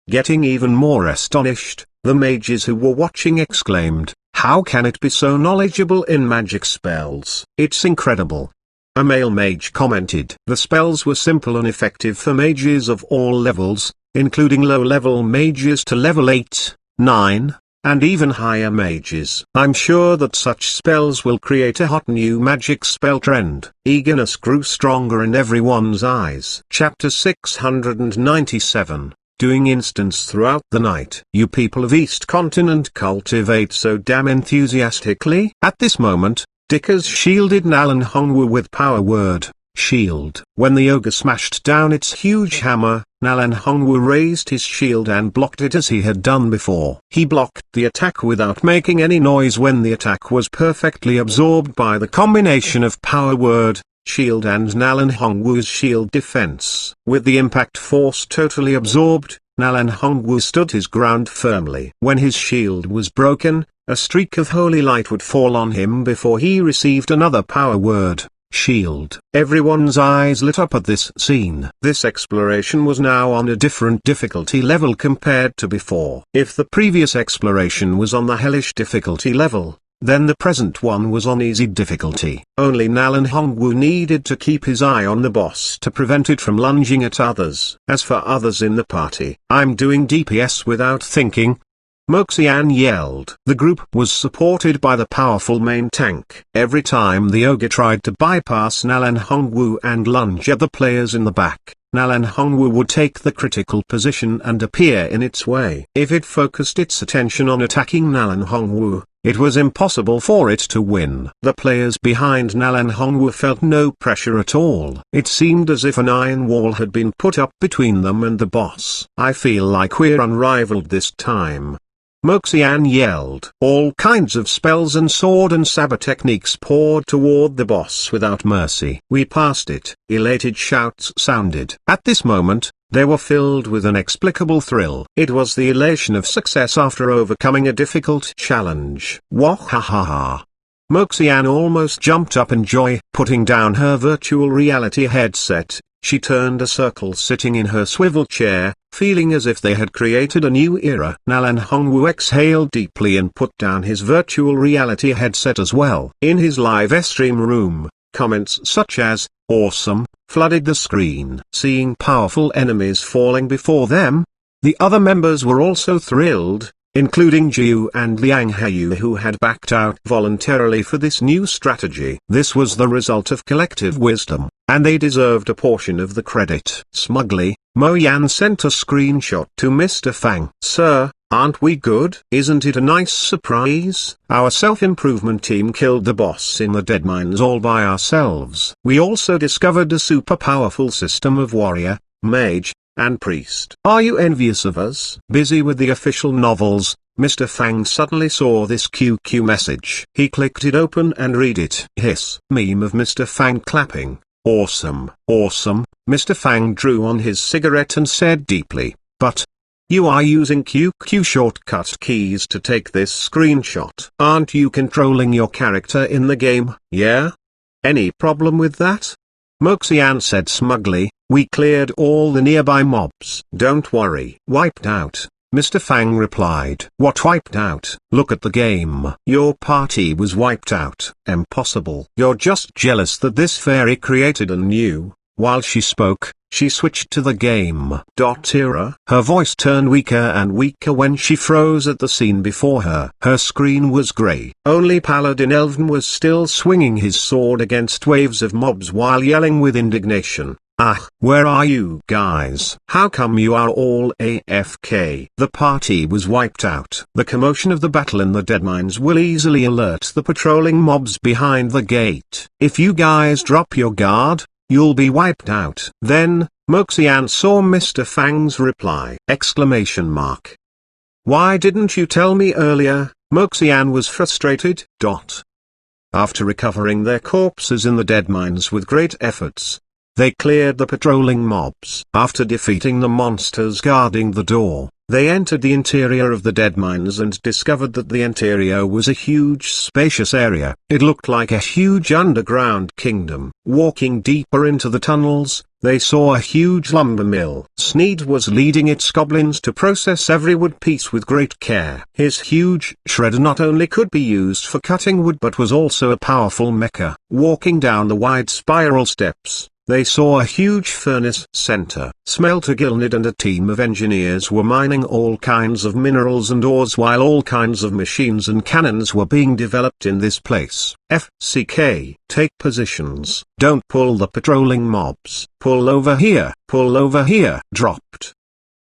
Getting even more astonished, the mages who were watching exclaimed, "How can it be so knowledgeable in magic spells? It's incredible." A male mage commented. The spells were simple and effective for mages of all levels, including low-level mages to level 8, 9, and even higher mages. I'm sure that such spells will create a hot new magic spell trend. Eagerness grew stronger in everyone's eyes. Chapter 697. Doing instants throughout the night. You people of East Continent cultivate so damn enthusiastically. At this moment, Dickas shielded Nalan Hongwu with power word, shield. When the ogre smashed down its huge hammer, Nalan Hongwu raised his shield and blocked it as he had done before. He blocked the attack without making any noise when the attack was perfectly absorbed by the combination of power word, shield and Nalan Hongwu's shield defense. With the impact force totally absorbed, Nalan Hongwu stood his ground firmly. When his shield was broken, a streak of holy light would fall on him before he received another power word, shield. Everyone's eyes lit up at this scene. This exploration was now on a different difficulty level compared to before. If the previous exploration was on the hellish difficulty level, then the present one was on easy difficulty. Only Nalan Hongwu needed to keep his eye on the boss to prevent it from lunging at others. As for others in the party, I'm doing DPS without thinking, Moxian yelled. The group was supported by the powerful main tank. Every time the ogre tried to bypass Nalan Hongwu and lunge at the players in the back, Nalan Hongwu would take the critical position and appear in its way. If it focused its attention on attacking Nalan Hongwu, it was impossible for it to win. The players behind Nalan Hongwu felt no pressure at all. It seemed as if an iron wall had been put up between them and the boss. I feel like we're unrivaled this time, Moxian yelled. All kinds of spells and sword and saber techniques poured toward the boss without mercy. We passed it. Elated shouts sounded. At this moment, they were filled with an inexplicable thrill. It was the elation of success after overcoming a difficult challenge. Wahahaha. Moxian almost jumped up in joy. Putting down her virtual reality headset, she turned a circle sitting in her swivel chair, feeling as if they had created a new era. Nalan Hongwu exhaled deeply and put down his virtual reality headset as well. In his live stream room, comments such as, "Awesome," flooded the screen. Seeing powerful enemies falling before them, the other members were also thrilled, including Jiu and Liang Heyu who had backed out voluntarily for this new strategy. This was the result of collective wisdom, and they deserved a portion of the credit. Smugly, Mo Yan sent a screenshot to Mr. Fang. "Sir, aren't we good? Isn't it a nice surprise? Our self-improvement team killed the boss in the dead mines all by ourselves. We also discovered a super powerful system of warrior, mage, and priest. Are you envious of us?" Busy with the official novels, Mr. Fang suddenly saw this QQ message. He clicked it open and read it. Hiss. Meme of Mr. Fang clapping. "Awesome, awesome." Mr. Fang drew on his cigarette and said deeply, "But You are using QQ shortcut keys to take this screenshot. Aren't you controlling your character in the game, yeah? Any problem with that? Moxian said smugly, we cleared all the nearby mobs. Don't worry. Wiped out, Mr. Fang replied. What wiped out? Look at the game. Your party was wiped out. Impossible. You're just jealous that this fairy created a new. While she spoke, she switched to the game. Era. Her voice turned weaker and weaker when she froze at the scene before her. Her screen was grey. Only Paladin Elven was still swinging his sword against waves of mobs while yelling with indignation. Ah, where are you guys? How come you are all AFK? The party was wiped out. The commotion of the battle in the Deadmines will easily alert the patrolling mobs behind the gate. If you guys drop your guard, you'll be wiped out. Then, Moxian saw Mr. Fang's reply! Exclamation mark. Why didn't you tell me earlier? Moxian was frustrated. After recovering their corpses in the Deadmines with great efforts, they cleared the patrolling mobs. After defeating the monsters guarding the door, they entered the interior of the Deadmines and discovered that the interior was a huge spacious area. It looked like a huge underground kingdom. Walking deeper into the tunnels, they saw a huge lumber mill. Sneed was leading its goblins to process every wood piece with great care. His huge shredder not only could be used for cutting wood but was also a powerful mecha. Walking down the wide spiral steps, they saw a huge furnace center. Smelter Gilnid and a team of engineers were mining all kinds of minerals and ores while all kinds of machines and cannons were being developed in this place. FCK, take positions. Don't pull the patrolling mobs. Pull over here. Pull over here. Dropped.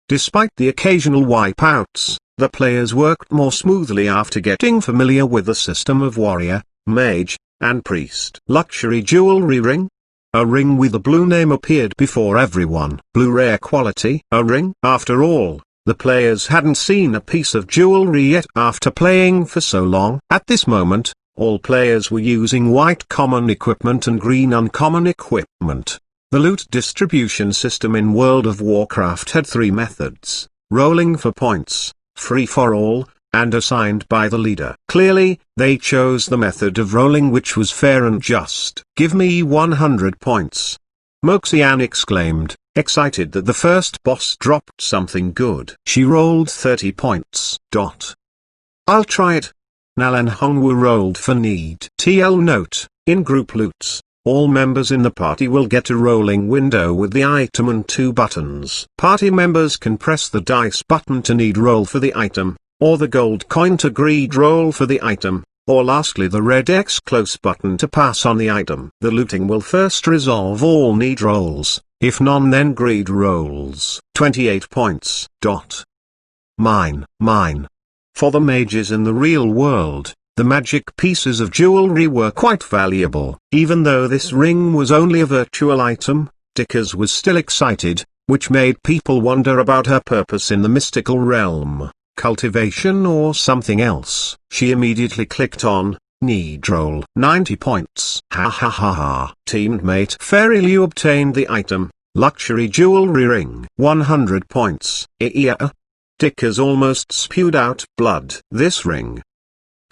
Despite the occasional wipeouts, the players worked more smoothly after getting familiar with the system of warrior, mage, and priest. Luxury jewelry ring. A ring with a blue name appeared before everyone. Blue rare quality. A ring. After all, the players hadn't seen a piece of jewelry yet after playing for so long. At this moment, all players were using white common equipment and green uncommon equipment. The loot distribution system in World of Warcraft had three methods: rolling for points, free for all, and assigned by the leader. Clearly, they chose the method of rolling which was fair and just. Give me 100 points. Moxian exclaimed, excited that the first boss dropped something good. She rolled 30 points. I'll try it. Nalan Hongwu rolled for need. TL note, in group loots, all members in the party will get a rolling window with the item and 2 buttons. Party members can press the dice button to need roll for the item, or the gold coin to greed roll for the item, or lastly the red X close button to pass on the item. The looting will first resolve all need rolls, if none then greed rolls. 28 points. Mine. For the mages in the real world, the magic pieces of jewelry were quite valuable. Even though this ring was only a virtual item, Dickers was still excited, which made people wonder about her purpose in the mystical realm. Cultivation or something else. She immediately clicked on need roll. 90 points. Ha ha ha ha. Teammate Fairy Liu obtained the item, luxury jewelry ring. 100 points. Yeah. Dickers almost spewed out blood. This ring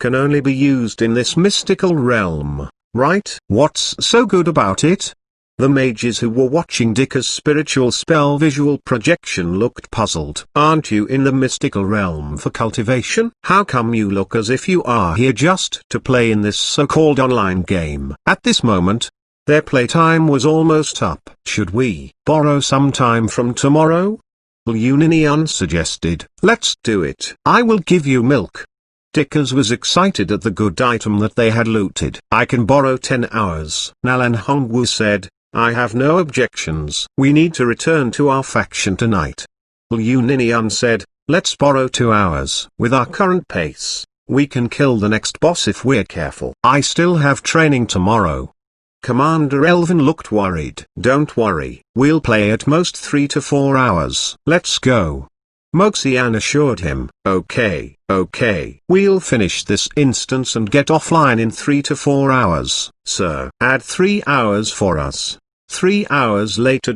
can only be used in this mystical realm, right? What's so good about it? The mages who were watching Dicker's spiritual spell visual projection looked puzzled. Aren't you in the mystical realm for cultivation? How come you look as if you are here just to play in this so-called online game? At this moment, their playtime was almost up. Should we borrow some time from tomorrow? Uninian suggested. Let's do it. I will give you milk. Dickers was excited at the good item that they had looted. I can borrow 10 hours. Nalan Hongwu said, I have no objections. We need to return to our faction tonight. Uninian said, let's borrow 2 hours. With our current pace, we can kill the next boss if we're careful. I still have training tomorrow. Commander Elvin looked worried. Don't worry, we'll play at most 3 to 4 hours. Let's go. Moxian assured him, okay. We'll finish this instance and get offline in 3 to 4 hours, sir. Add 3 hours for us. 3 hours later.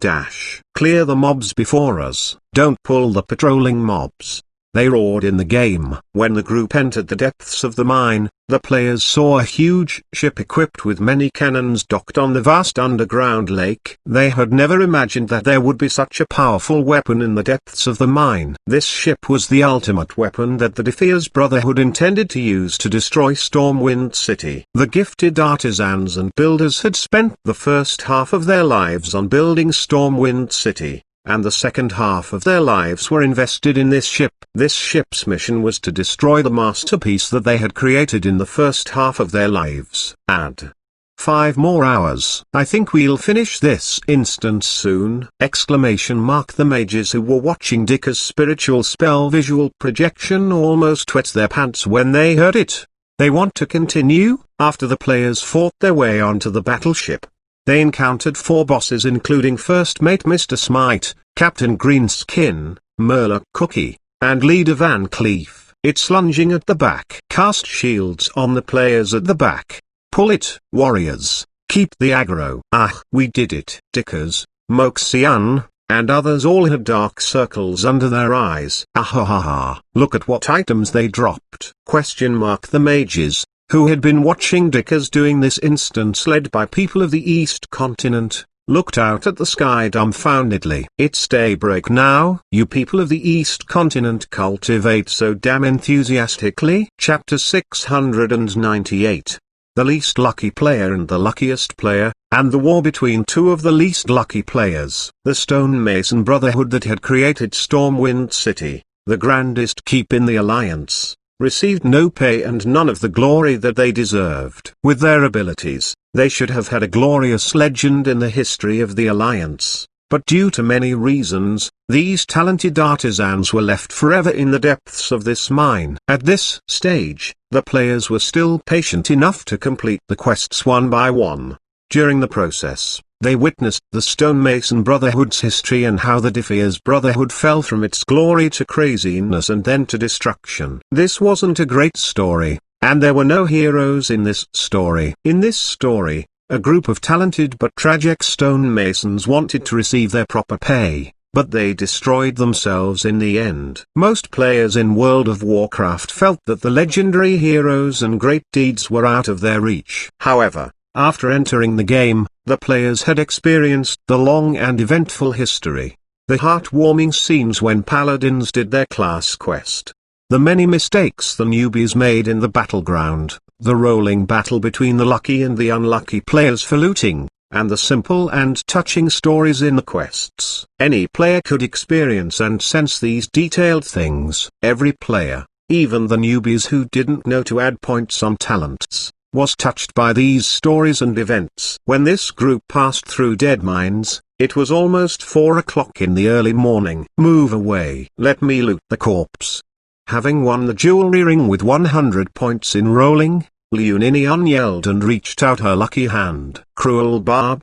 Clear the mobs before us, don't pull the patrolling mobs. They roared in the game. When the group entered the depths of the mine, the players saw a huge ship equipped with many cannons docked on the vast underground lake. They had never imagined that there would be such a powerful weapon in the depths of the mine. This ship was the ultimate weapon that the Defias Brotherhood intended to use to destroy Stormwind City. The gifted artisans and builders had spent the first half of their lives on building Stormwind City, and the second half of their lives were invested in this ship. This ship's mission was to destroy the masterpiece that they had created in the first half of their lives. Add 5 more hours. I think we'll finish this instance soon! The mages who were watching Dicker's spiritual spell visual projection almost wet their pants when they heard it. They want to continue. After the players fought their way onto the battleship, they encountered 4 bosses including First Mate Mr. Smite, Captain Greenskin, Merla Cookie, and Leader Van Cleef. It's lunging at the back. Cast shields on the players at the back. Pull it, warriors. Keep the aggro. Ah, we did it. Dickers, Moxian, and others all had dark circles under their eyes. Ahahaha. Look at what items they dropped. The mages, who had been watching Dickers doing this instance led by people of the East Continent, looked out at the sky dumbfoundedly. It's daybreak now. You people of the East Continent cultivate so damn enthusiastically. Chapter 698. The least lucky player and the luckiest player, and the war between 2 of the least lucky players. The stonemason brotherhood that had created Stormwind City, the grandest keep in the Alliance, received no pay and none of the glory that they deserved. With their abilities, they should have had a glorious legend in the history of the Alliance, but due to many reasons, these talented artisans were left forever in the depths of this mine. At this stage, the players were still patient enough to complete the quests one by one. During the process, they witnessed the Stonemason Brotherhood's history and how the Defias Brotherhood fell from its glory to craziness and then to destruction. This wasn't a great story, and there were no heroes in this story. In this story, a group of talented but tragic stonemasons wanted to receive their proper pay, but they destroyed themselves in the end. Most players in World of Warcraft felt that the legendary heroes and great deeds were out of their reach. However, after entering the game, the players had experienced the long and eventful history, the heartwarming scenes when paladins did their class quest, the many mistakes the newbies made in the battleground, the rolling battle between the lucky and the unlucky players for looting, and the simple and touching stories in the quests. Any player could experience and sense these detailed things. Every player, even the newbies who didn't know to add points on talents, was touched by these stories and events. When this group passed through dead mines, it was almost 4 o'clock in the early morning. Move away. Let me loot the corpse. Having won the jewelry ring with 100 points in rolling, Leoninion yelled and reached out her lucky hand. Cruel Barb,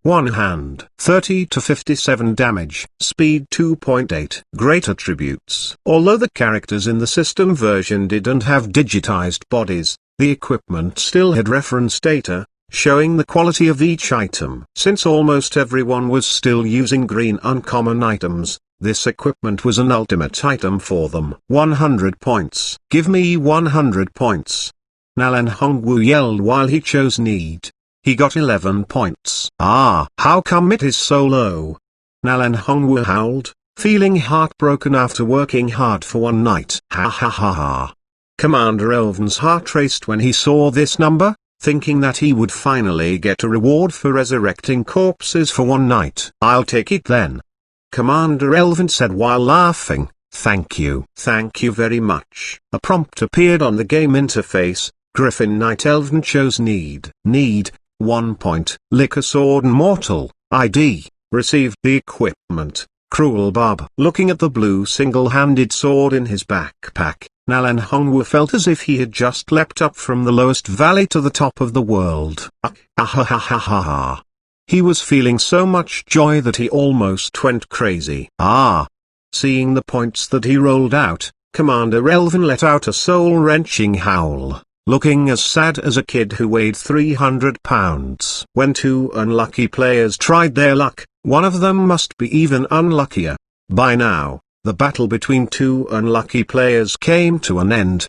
1 hand. 30 to 57 damage. Speed 2.8. Great attributes. Although the characters in the system version didn't have digitized bodies, the equipment still had reference data, showing the quality of each item. Since almost everyone was still using green uncommon items, this equipment was an ultimate item for them. 100 points. Give me 100 points. Nalan Hongwu yelled while he chose need. He got 11 points. Ah, how come it is so low? Nalan Hongwu howled, feeling heartbroken after working hard for one night. Ha ha ha ha. Commander Elven's heart raced when he saw this number, thinking that he would finally get a reward for resurrecting corpses for one night. I'll take it then. Commander Elven said while laughing. Thank you. Thank you very much. A prompt appeared on the game interface. Griffin Knight Elven chose need. Need, 1 point. Liquor Sword Mortal, ID, received the equipment. Cruel Bob. Looking at the blue single-handed sword in his backpack, Nalan Hongwu felt as if he had just leapt up from the lowest valley to the top of the world. Ah-ha-ha-ha-ha. He was feeling so much joy that he almost went crazy. Ah! Seeing the points that he rolled out, Commander Elven let out a soul-wrenching howl. looking as sad as a kid who weighed 300 pounds. When two unlucky players tried their luck, one of them must be even unluckier. By now, the battle between two unlucky players came to an end.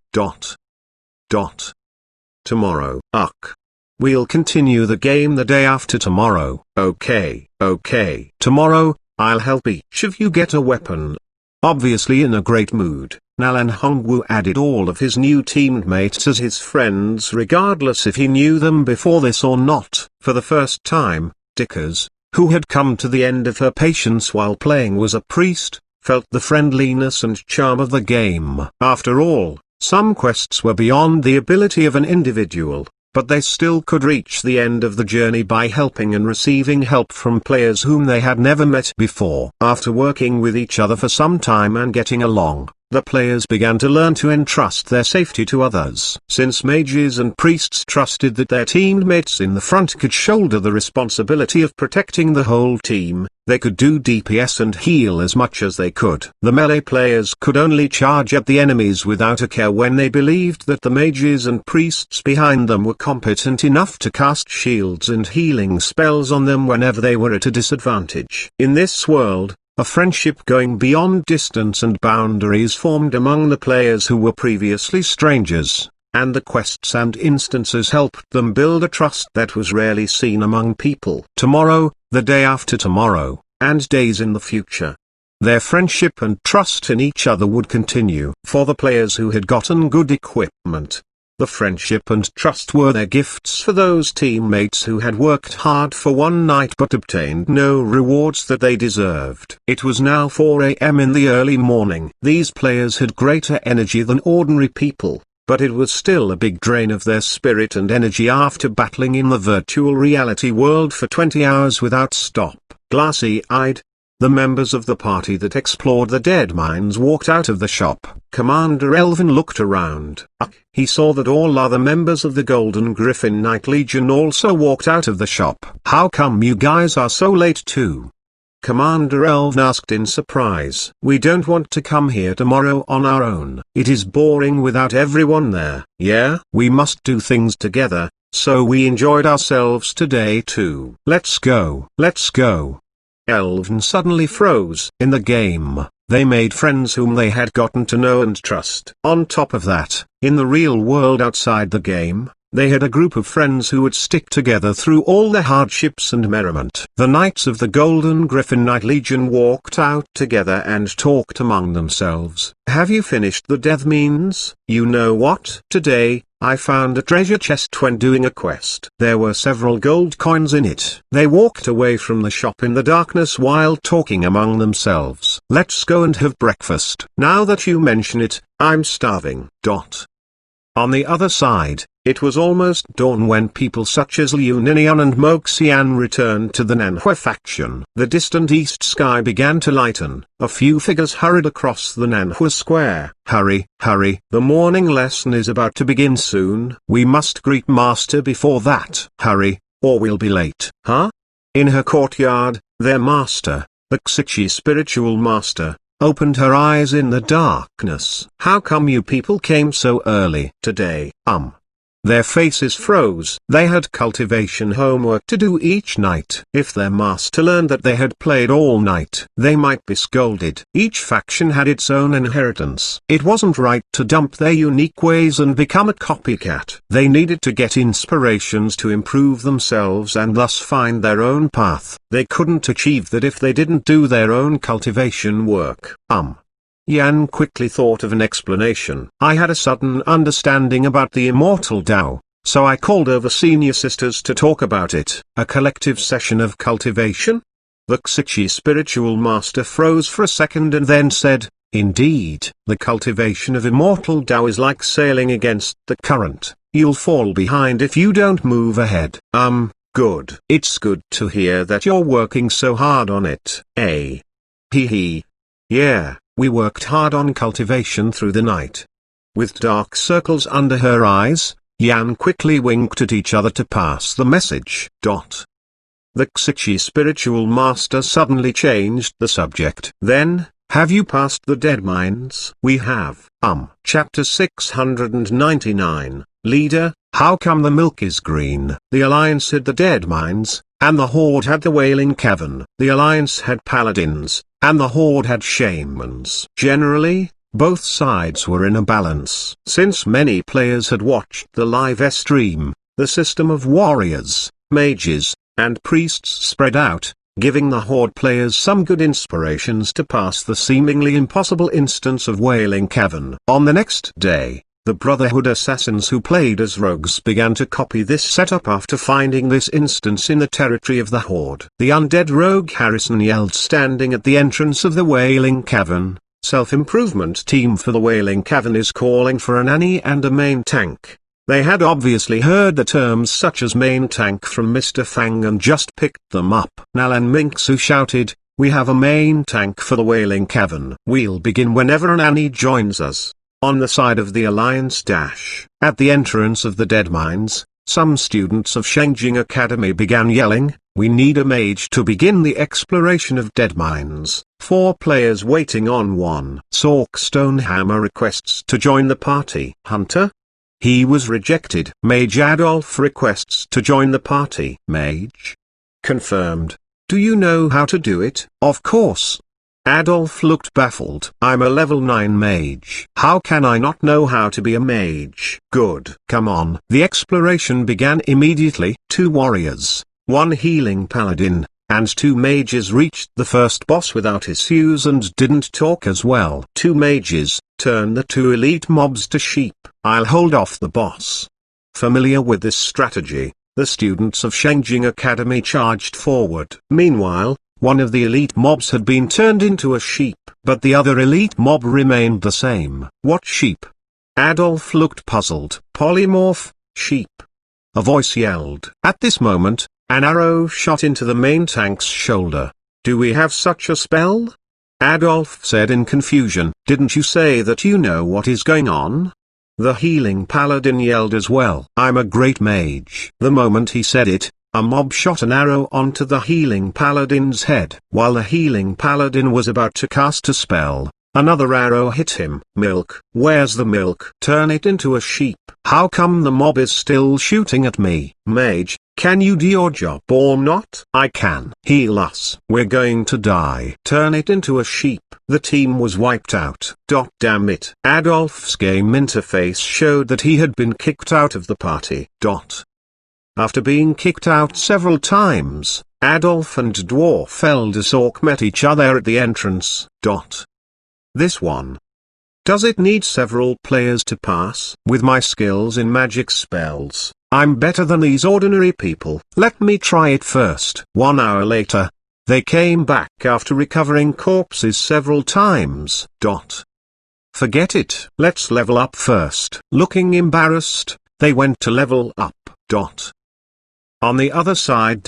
Tomorrow. We'll continue the game the day after tomorrow. Okay. Tomorrow, I'll help each of you get a weapon. Obviously in a great mood, Nalan Hongwu added all of his new teammates as his friends regardless if he knew them before this or not. For the first time, Dickers, who had come to the end of her patience while playing as a priest, felt the friendliness and charm of the game. After all, some quests were beyond the ability of an individual, but they still could reach the end of the journey by helping and receiving help from players whom they had never met before. After working with each other for some time and getting along, the players began to learn to entrust their safety to others. Since mages and priests trusted that their teammates in the front could shoulder the responsibility of protecting the whole team, they could do DPS and heal as much as they could. The melee players could only charge at the enemies without a care when they believed that the mages and priests behind them were competent enough to cast shields and healing spells on them whenever they were at a disadvantage. In this world, a friendship going beyond distance and boundaries formed among the players who were previously strangers, and the quests and instances helped them build a trust that was rarely seen among people. Tomorrow, the day after tomorrow, and days in the future, their friendship and trust in each other would continue. For the players who had gotten good equipment, the friendship and trust were their gifts for those teammates who had worked hard for one night but obtained no rewards that they deserved. It was now 4 a.m. in the early morning. These players had greater energy than ordinary people, but it was still a big drain of their spirit and energy after battling in the virtual reality world for 20 hours without stop. Glassy-eyed, the members of the party that explored the dead mines walked out of the shop. Commander Elvin looked around. He saw that all other members of the Golden Griffin Knight Legion also walked out of the shop. How come you guys are so late too? Commander Elvin asked in surprise. We don't want to come here tomorrow on our own. It is boring without everyone there. Yeah, we must do things together, so we enjoyed ourselves today too. Let's go. Elvin suddenly froze. In the game, they made friends whom they had gotten to know and trust. On top of that, in the real world outside the game, they had a group of friends who would stick together through all the hardships and merriment. The Knights of the Golden Griffin Knight Legion walked out together and talked among themselves. Have you finished the death means? You know what? Today, I found a treasure chest when doing a quest. There were several gold coins in it. They walked away from the shop in the darkness while talking among themselves. Let's go and have breakfast. Now that you mention it, I'm starving. On the other side, it was almost dawn when people such as Liu Ninian and Mo Xian returned to the Nanhua faction. The distant east sky began to lighten. A few figures hurried across the Nanhua square. Hurry, the morning lesson is about to begin soon. We must greet Master before that. Hurry, or we'll be late. Huh? In her courtyard, their master, the Xiqi spiritual master, opened her eyes in the darkness. How come you people came so early today? Their faces froze. They had cultivation homework to do each night. If their master learned that they had played all night, they might be scolded. Each faction had its own inheritance. It wasn't right to dump their unique ways and become a copycat. They needed to get inspirations to improve themselves and thus find their own path. They couldn't achieve that if they didn't do their own cultivation work. Yan quickly thought of an explanation. I had a sudden understanding about the immortal Tao, so I called over senior sisters to talk about it. A collective session of cultivation? The Xiqi spiritual master froze for a second and then said, indeed, the cultivation of immortal Tao is like sailing against the current. You'll fall behind if you don't move ahead. Good. It's good to hear that you're working so hard on it. Yeah. We worked hard on cultivation through the night. With dark circles under her eyes, Yan quickly winked at each other to pass the message. The Xiqi spiritual master suddenly changed the subject. Then, Have you passed the dead mines? We have. Chapter 699, Leader, how come the milk is green? The Alliance had the dead mines, and the Horde had the Wailing Cavern. The Alliance had paladins, and the Horde had shamans. Generally, both sides were in a balance. Since many players had watched the live stream, the system of warriors, mages, and priests spread out, giving the Horde players some good inspirations to pass the seemingly impossible instance of Wailing Cavern. On the next day, the Brotherhood assassins who played as rogues began to copy this setup after finding this instance in the territory of the Horde. The undead rogue Harrison yelled standing at the entrance of the Wailing Cavern, "Self-improvement team for the Wailing Cavern is calling for an Annie and a main tank." They had obviously heard the terms such as main tank from Mr. Fang and just picked them up. Nalan Minksu shouted, "We have a main tank for the Wailing Cavern. We'll begin whenever an Annie joins us." On the side of the Alliance at the entrance of the dead mines, some students of Shengjing Academy began yelling, "We need a mage to begin the exploration of dead mines." 4 players waiting on one. Sork Stonehammer requests to join the party. Hunter? He was rejected. Mage Adolf requests to join the party. Mage? Confirmed. Do you know how to do it? Of course. Adolf looked baffled. I'm a level 9 mage. How can I not know how to be a mage? Good. Come on. The exploration began immediately. 2 warriors, 1 healing paladin, and 2 mages reached the first boss without issues and didn't talk as well. 2 mages, turn the 2 elite mobs to sheep. I'll hold off the boss. Familiar with this strategy, the students of Shengjing Academy charged forward. Meanwhile, one of the elite mobs had been turned into a sheep, but the other elite mob remained the same. What sheep? Adolf looked puzzled. Polymorph, sheep. A voice yelled. At this moment, an arrow shot into the main tank's shoulder. Do we have such a spell? Adolf said in confusion. Didn't you say that you know what is going on? The healing paladin yelled as well. I'm a great mage. The moment he said it, a mob shot an arrow onto the healing paladin's head. While the healing paladin was about to cast a spell, another arrow hit him. Milk. Where's the milk? Turn it into a sheep. How come the mob is still shooting at me? Mage, can you do your job or not? I can. Heal us. We're going to die. Turn it into a sheep. The team was wiped out. Damn it. Adolf's game interface showed that he had been kicked out of the party. After being kicked out several times, Adolf and Dwarf Elder Sork met each other at the entrance. This one. Does it need several players to pass? With my skills in magic spells, I'm better than these ordinary people. Let me try it first. 1 hour later, they came back after recovering corpses several times. Forget it. Let's level up first. Looking embarrassed, they went to level up. On the other side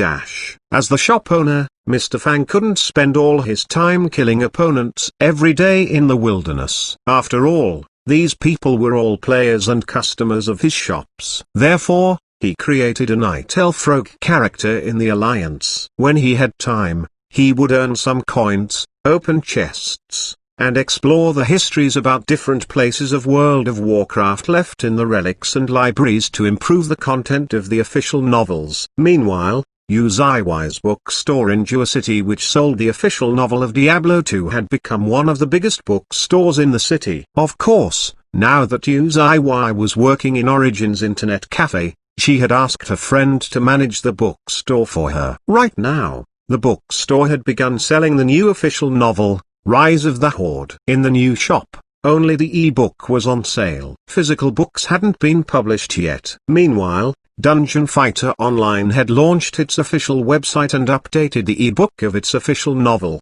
as the shop owner, Mr. Fang couldn't spend all his time killing opponents every day in the wilderness. After all, these people were all players and customers of his shops. Therefore, he created a night elf rogue character in the Alliance. When he had time, he would earn some coins, open chests, and explore the histories about different places of World of Warcraft left in the relics and libraries to improve the content of the official novels. Meanwhile, Uzaiwai's bookstore in Jua City, which sold the official novel of Diablo 2, had become one of the biggest bookstores in the city. Of course, now that Uzaiwai was working in Origin's internet cafe, she had asked a friend to manage the bookstore for her. Right now, the bookstore had begun selling the new official novel, Rise of the Horde. In the new shop, only the e-book was on sale. Physical books hadn't been published yet. Meanwhile, Dungeon Fighter Online had launched its official website and updated the e-book of its official novel.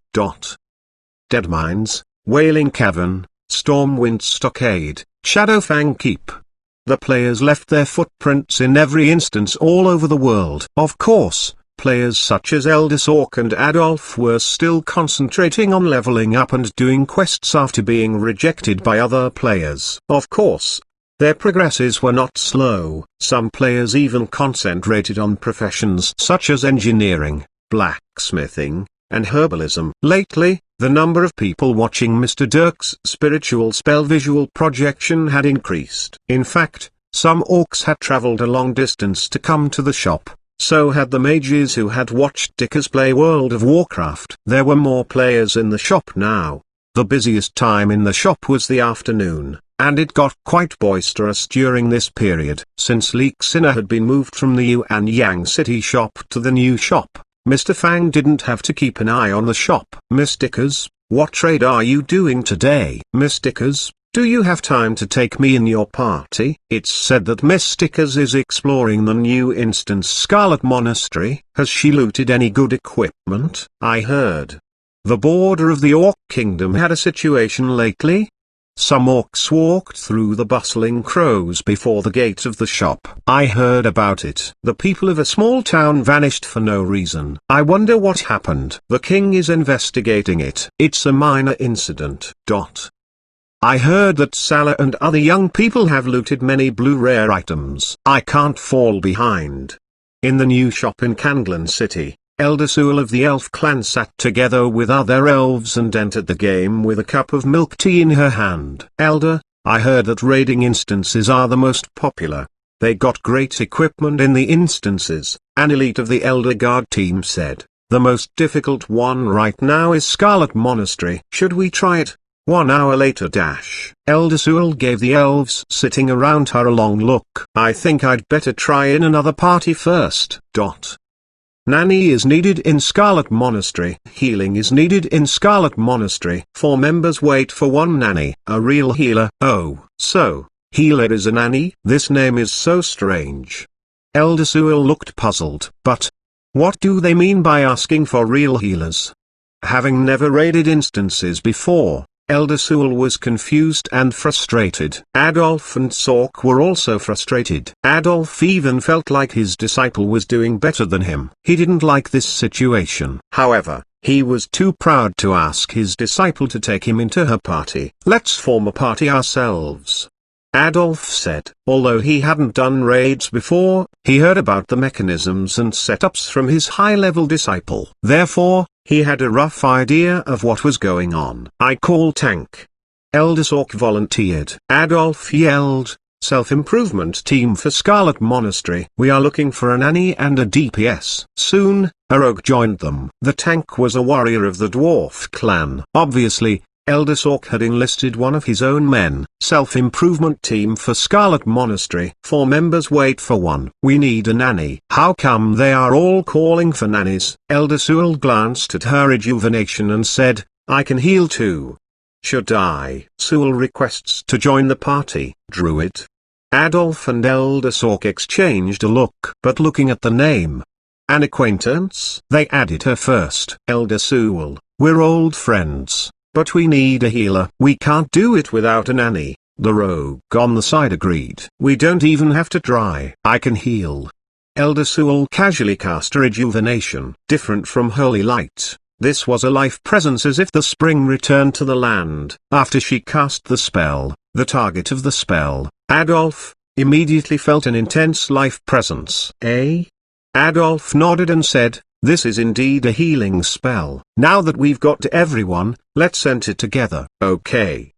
Dead Mines, Wailing Cavern, Stormwind Stockade, Shadowfang Keep. The players left their footprints in every instance all over the world. Of course, players such as Elder Sork and Adolf were still concentrating on leveling up and doing quests after being rejected by other players. Of course, their progresses were not slow. Some players even concentrated on professions such as engineering, blacksmithing, and herbalism. Lately, The number of people watching Mr. Dirk's spiritual spell visual projection had increased. In fact, some orcs had traveled a long distance to come to the shop. So had the mages who had watched Dickers play World of Warcraft. There were more players in the shop now. The busiest time in the shop was the afternoon, and it got quite boisterous during this period. Since Leek Sinner had been moved from the Yuan Yang City shop to the new shop, Mr. Fang didn't have to keep an eye on the shop. Miss Dickers, what trade are you doing today? Miss Dickers, do you have time to take me in your party? It's said that Miss Dickers is exploring the new instance Scarlet Monastery. Has she looted any good equipment? I heard the border of the Orc Kingdom had a situation lately. Some orcs walked through the bustling crows before the gate of the shop. I heard about it. The people of a small town vanished for no reason. I wonder what happened. The king is investigating it. It's a minor incident. I heard that Salah and other young people have looted many blue rare items. I can't fall behind. In the new shop in Kanglan City, Elder Sewell of the elf clan sat together with other elves and entered the game with a cup of milk tea in her hand. Elder, I heard that raiding instances are the most popular. They got great equipment in the instances, an elite of the Elder Guard team said. The most difficult one right now is Scarlet Monastery. Should we try it? 1 hour later. Elder Sewell gave the elves sitting around her a long look. I think I'd better try in another party first. Nanny is needed in Scarlet Monastery. Healing is needed in Scarlet Monastery. 4 members wait for 1 nanny. A real healer. Oh, so, healer is a nanny? This name is so strange. Elder Sewell looked puzzled. But what do they mean by asking for real healers? Having never raided instances before, Elder Sewell was confused and frustrated. Adolf and Sork were also frustrated. Adolf even felt like his disciple was doing better than him. He didn't like this situation. However, he was too proud to ask his disciple to take him into her party. Let's form a party ourselves, Adolf said. Although he hadn't done raids before, he heard about the mechanisms and setups from his high-level disciple. Therefore, he had a rough idea of what was going on. I call tank. Elder Sork volunteered. Adolf yelled, self-improvement team for Scarlet Monastery. We are looking for a nanny and a DPS. Soon, a rogue joined them. The tank was a warrior of the dwarf clan. Obviously, Elder Sork had enlisted one of his own men. Self-improvement team for Scarlet Monastery. 4 members wait for 1. We need a nanny. How come they are all calling for nannies? Elder Sewell glanced at her rejuvenation and said, I can heal too. Should I? Sewell requests to join the party. Druid. Adolf and Elder Sork exchanged a look. But looking at the name, an acquaintance, they added her first. Elder Sewell, we're old friends. But we need a healer. We can't do it without a nanny, the rogue on the side agreed. We don't even have to try. I can heal. Elder Sewell casually cast a rejuvenation. Different from holy light, this was a life presence as if the spring returned to the land. After she cast the spell, the target of the spell, Adolf, immediately felt an intense life presence. Adolf nodded and said, this is indeed a healing spell. Now that we've got to everyone, let's enter together. Okay.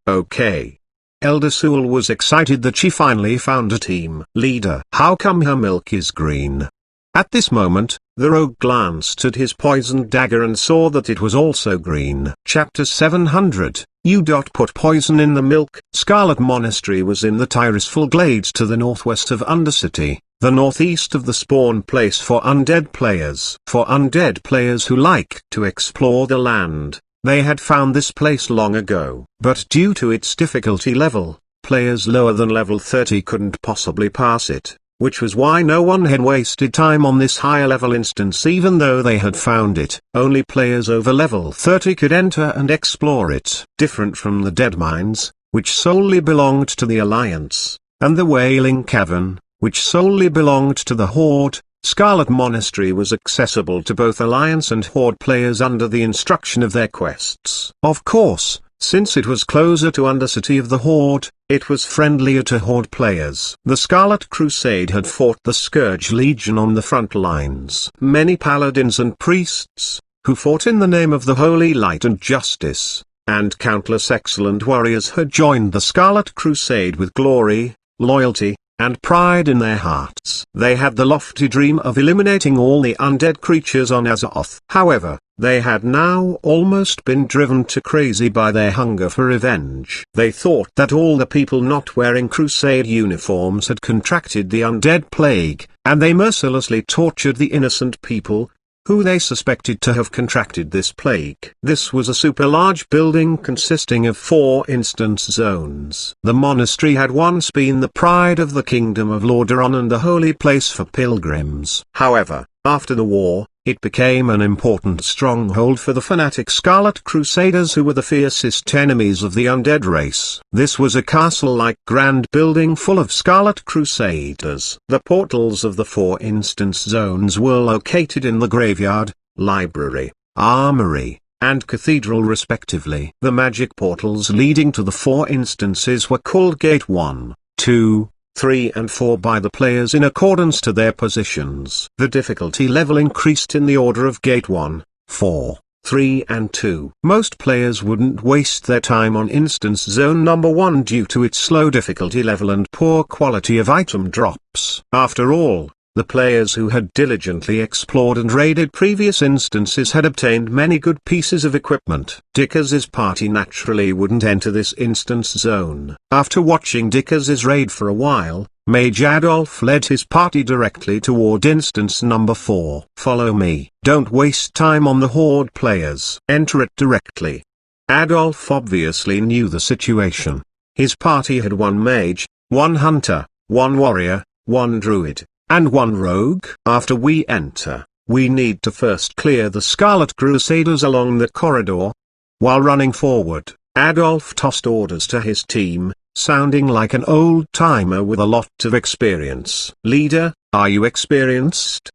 Elder Sewell was excited that she finally found a team leader. How come her milk is green? At this moment, the rogue glanced at his poisoned dagger and saw that it was also green. Chapter 700, You Put poison in the milk. Scarlet Monastery was in the Tyrusful Glades to the northwest of Undercity, the northeast of the spawn place for undead players. For undead players who like to explore the land, they had found this place long ago. But due to its difficulty level, players lower than level 30 couldn't possibly pass it, which was why no one had wasted time on this higher level instance even though they had found it. Only players over level 30 could enter and explore it. Different from the Dead Mines, which solely belonged to the Alliance, and the Wailing Cavern, which solely belonged to the Horde, Scarlet Monastery was accessible to both Alliance and Horde players under the instruction of their quests. Of course, since it was closer to Undercity of the Horde, it was friendlier to Horde players. The Scarlet Crusade had fought the Scourge Legion on the front lines. Many paladins and priests, who fought in the name of the holy light and justice, and countless excellent warriors had joined the Scarlet Crusade with glory, loyalty, and pride in their hearts. They had the lofty dream of eliminating all the undead creatures on Azeroth. However, they had now almost been driven to crazy by their hunger for revenge. They thought that all the people not wearing crusade uniforms had contracted the undead plague, and they mercilessly tortured the innocent people, who they suspected to have contracted this plague. This was a super large building consisting of 4 instance zones. The monastery had once been the pride of the kingdom of Lordaeron and a holy place for pilgrims. However, after the war, it became an important stronghold for the fanatic Scarlet Crusaders, who were the fiercest enemies of the undead race. This was a castle-like grand building full of Scarlet Crusaders. The portals of the 4 instance zones were located in the graveyard, library, armory, and cathedral respectively. The magic portals leading to the 4 instances were called Gate 1, 2, 3 and 4 by the players in accordance to their positions. The difficulty level increased in the order of Gate 1, 4, 3 and 2. Most players wouldn't waste their time on instance zone number 1 due to its slow difficulty level and poor quality of item drops. After all, the players who had diligently explored and raided previous instances had obtained many good pieces of equipment. Dickers's party naturally wouldn't enter this instance zone. After watching Dickers's raid for a while, Mage Adolf led his party directly toward instance number 4. Follow me. Don't waste time on the horde players. Enter it directly. Adolf obviously knew the situation. His party had 1 mage, 1 hunter, 1 warrior, 1 druid, and 1 rogue. After we enter, we need to first clear the Scarlet Crusaders along the corridor. While running forward, Adolf tossed orders to his team, sounding like an old-timer with a lot of experience. Leader, are you experienced?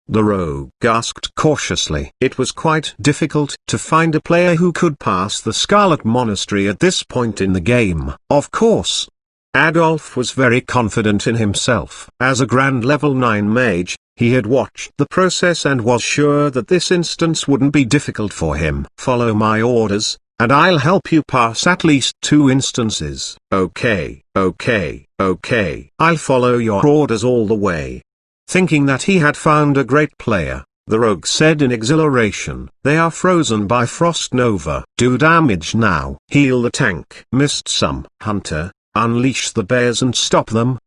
The rogue asked cautiously. It was quite difficult to find a player who could pass the Scarlet Monastery at this point in the game. Of course, Adolf was very confident in himself. As a grand level 9 mage, he had watched the process and was sure that this instance wouldn't be difficult for him. Follow my orders, and I'll help you pass at least 2 instances. Okay, okay, okay. I'll follow your orders all the way. Thinking that he had found a great player, the rogue said in exhilaration, they are frozen by Frost Nova. Do damage now. Heal the tank. Missed some. Hunter, unleash the bears and stop them.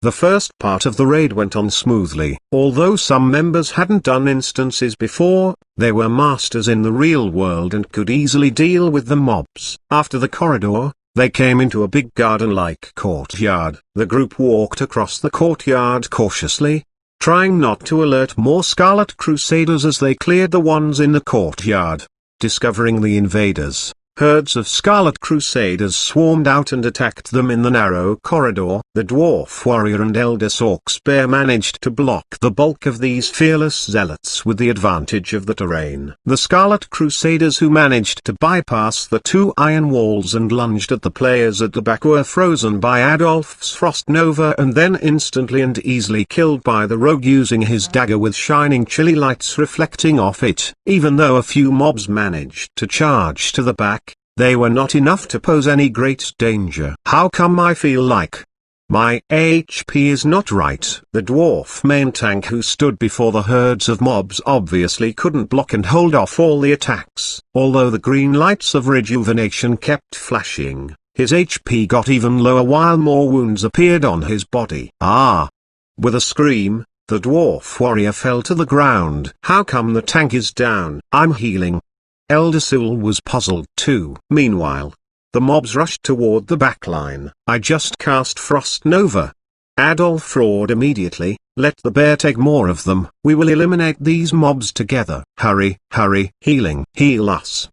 The first part of the raid went on smoothly. Although some members hadn't done instances before, they were masters in the real world and could easily deal with the mobs. After the corridor, they came into a big garden-like courtyard. The group walked across the courtyard cautiously, trying not to alert more Scarlet Crusaders as they cleared the ones in the courtyard. Discovering the invaders, herds of Scarlet Crusaders swarmed out and attacked them in the narrow corridor. The dwarf warrior and elder orc bear managed to block the bulk of these fearless zealots with the advantage of the terrain. The Scarlet Crusaders who managed to bypass the 2 iron walls and lunged at the players at the back were frozen by Adolf's Frost Nova and then instantly and easily killed by the rogue using his dagger with shining chilly lights reflecting off it. Even though a few mobs managed to charge to the back, they were not enough to pose any great danger. How come I feel like my HP is not right? The dwarf main tank who stood before the herds of mobs obviously couldn't block and hold off all the attacks. Although the green lights of rejuvenation kept flashing, his HP got even lower while more wounds appeared on his body. Ah! With a scream, the dwarf warrior fell to the ground. How come the tank is down? I'm healing. Elder Sul was puzzled too. Meanwhile, the mobs rushed toward the backline. I just cast Frost Nova. Adolf roared immediately, let the bear take more of them. We will eliminate these mobs together. Hurry, hurry. Healing. Heal us. ?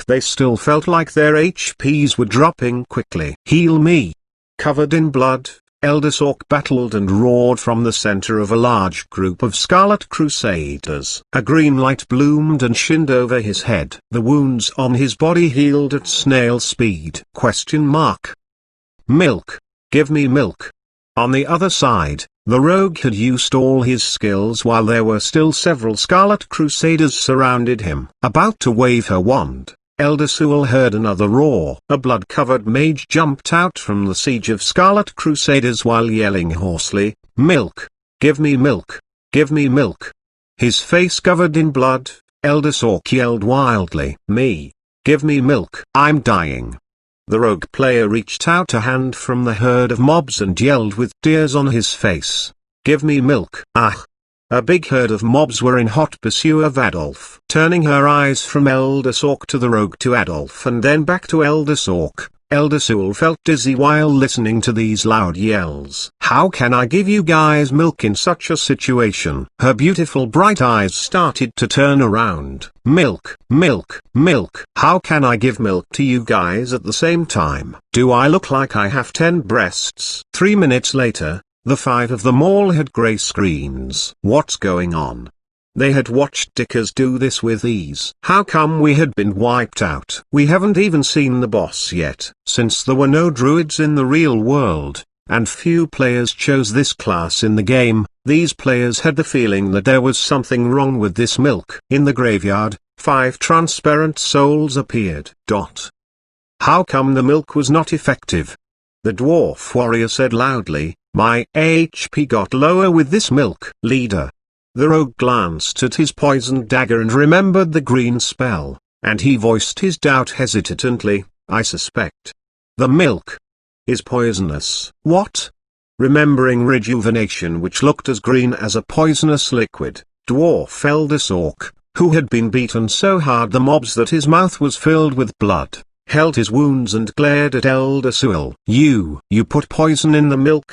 They still felt like their HPs were dropping quickly. Heal me. Covered in blood, Elder Orc battled and roared from the center of a large group of Scarlet Crusaders. A green light bloomed and shined over his head. The wounds on his body healed at snail speed. ? Milk. Give me milk. On the other side, the rogue had used all his skills while there were still several Scarlet Crusaders surrounded him. About to wave her wand, Elder Sewell heard another roar. A blood-covered mage jumped out from the siege of Scarlet Crusaders while yelling hoarsely, "Milk! Give me milk! Give me milk!" His face covered in blood, Elder Sork yelled wildly, "Me! Give me milk! I'm dying!" The rogue player reached out a hand from the herd of mobs and yelled with tears on his face, "Give me milk!" Ah! A big herd of mobs were in hot pursuit of Adolf. Turning her eyes from Elder Sork to the rogue to Adolf and then back to Elder Sork, Elder Sewell felt dizzy while listening to these loud yells. "How can I give you guys milk in such a situation?" Her beautiful bright eyes started to turn around. "Milk, milk, milk. How can I give milk to you guys at the same time? Do I look like I have 10 breasts?" 3 minutes later, the 5 of them all had grey screens. What's going on? They had watched Dickers do this with ease. How come we had been wiped out? We haven't even seen the boss yet. Since there were no druids in the real world, and few players chose this class in the game, these players had the feeling that there was something wrong with this milk. In the graveyard, 5 transparent souls appeared. How come the milk was not effective? The dwarf warrior said loudly, "My HP got lower with this milk." Leader. The rogue glanced at his poisoned dagger and remembered the green spell, and he voiced his doubt hesitantly, "I suspect the milk is poisonous." What? Remembering rejuvenation, which looked as green as a poisonous liquid, Dwarf Elder Sork, who had been beaten so hard the mobs that his mouth was filled with blood, held his wounds and glared at Elder Sewell. You put poison in the milk?"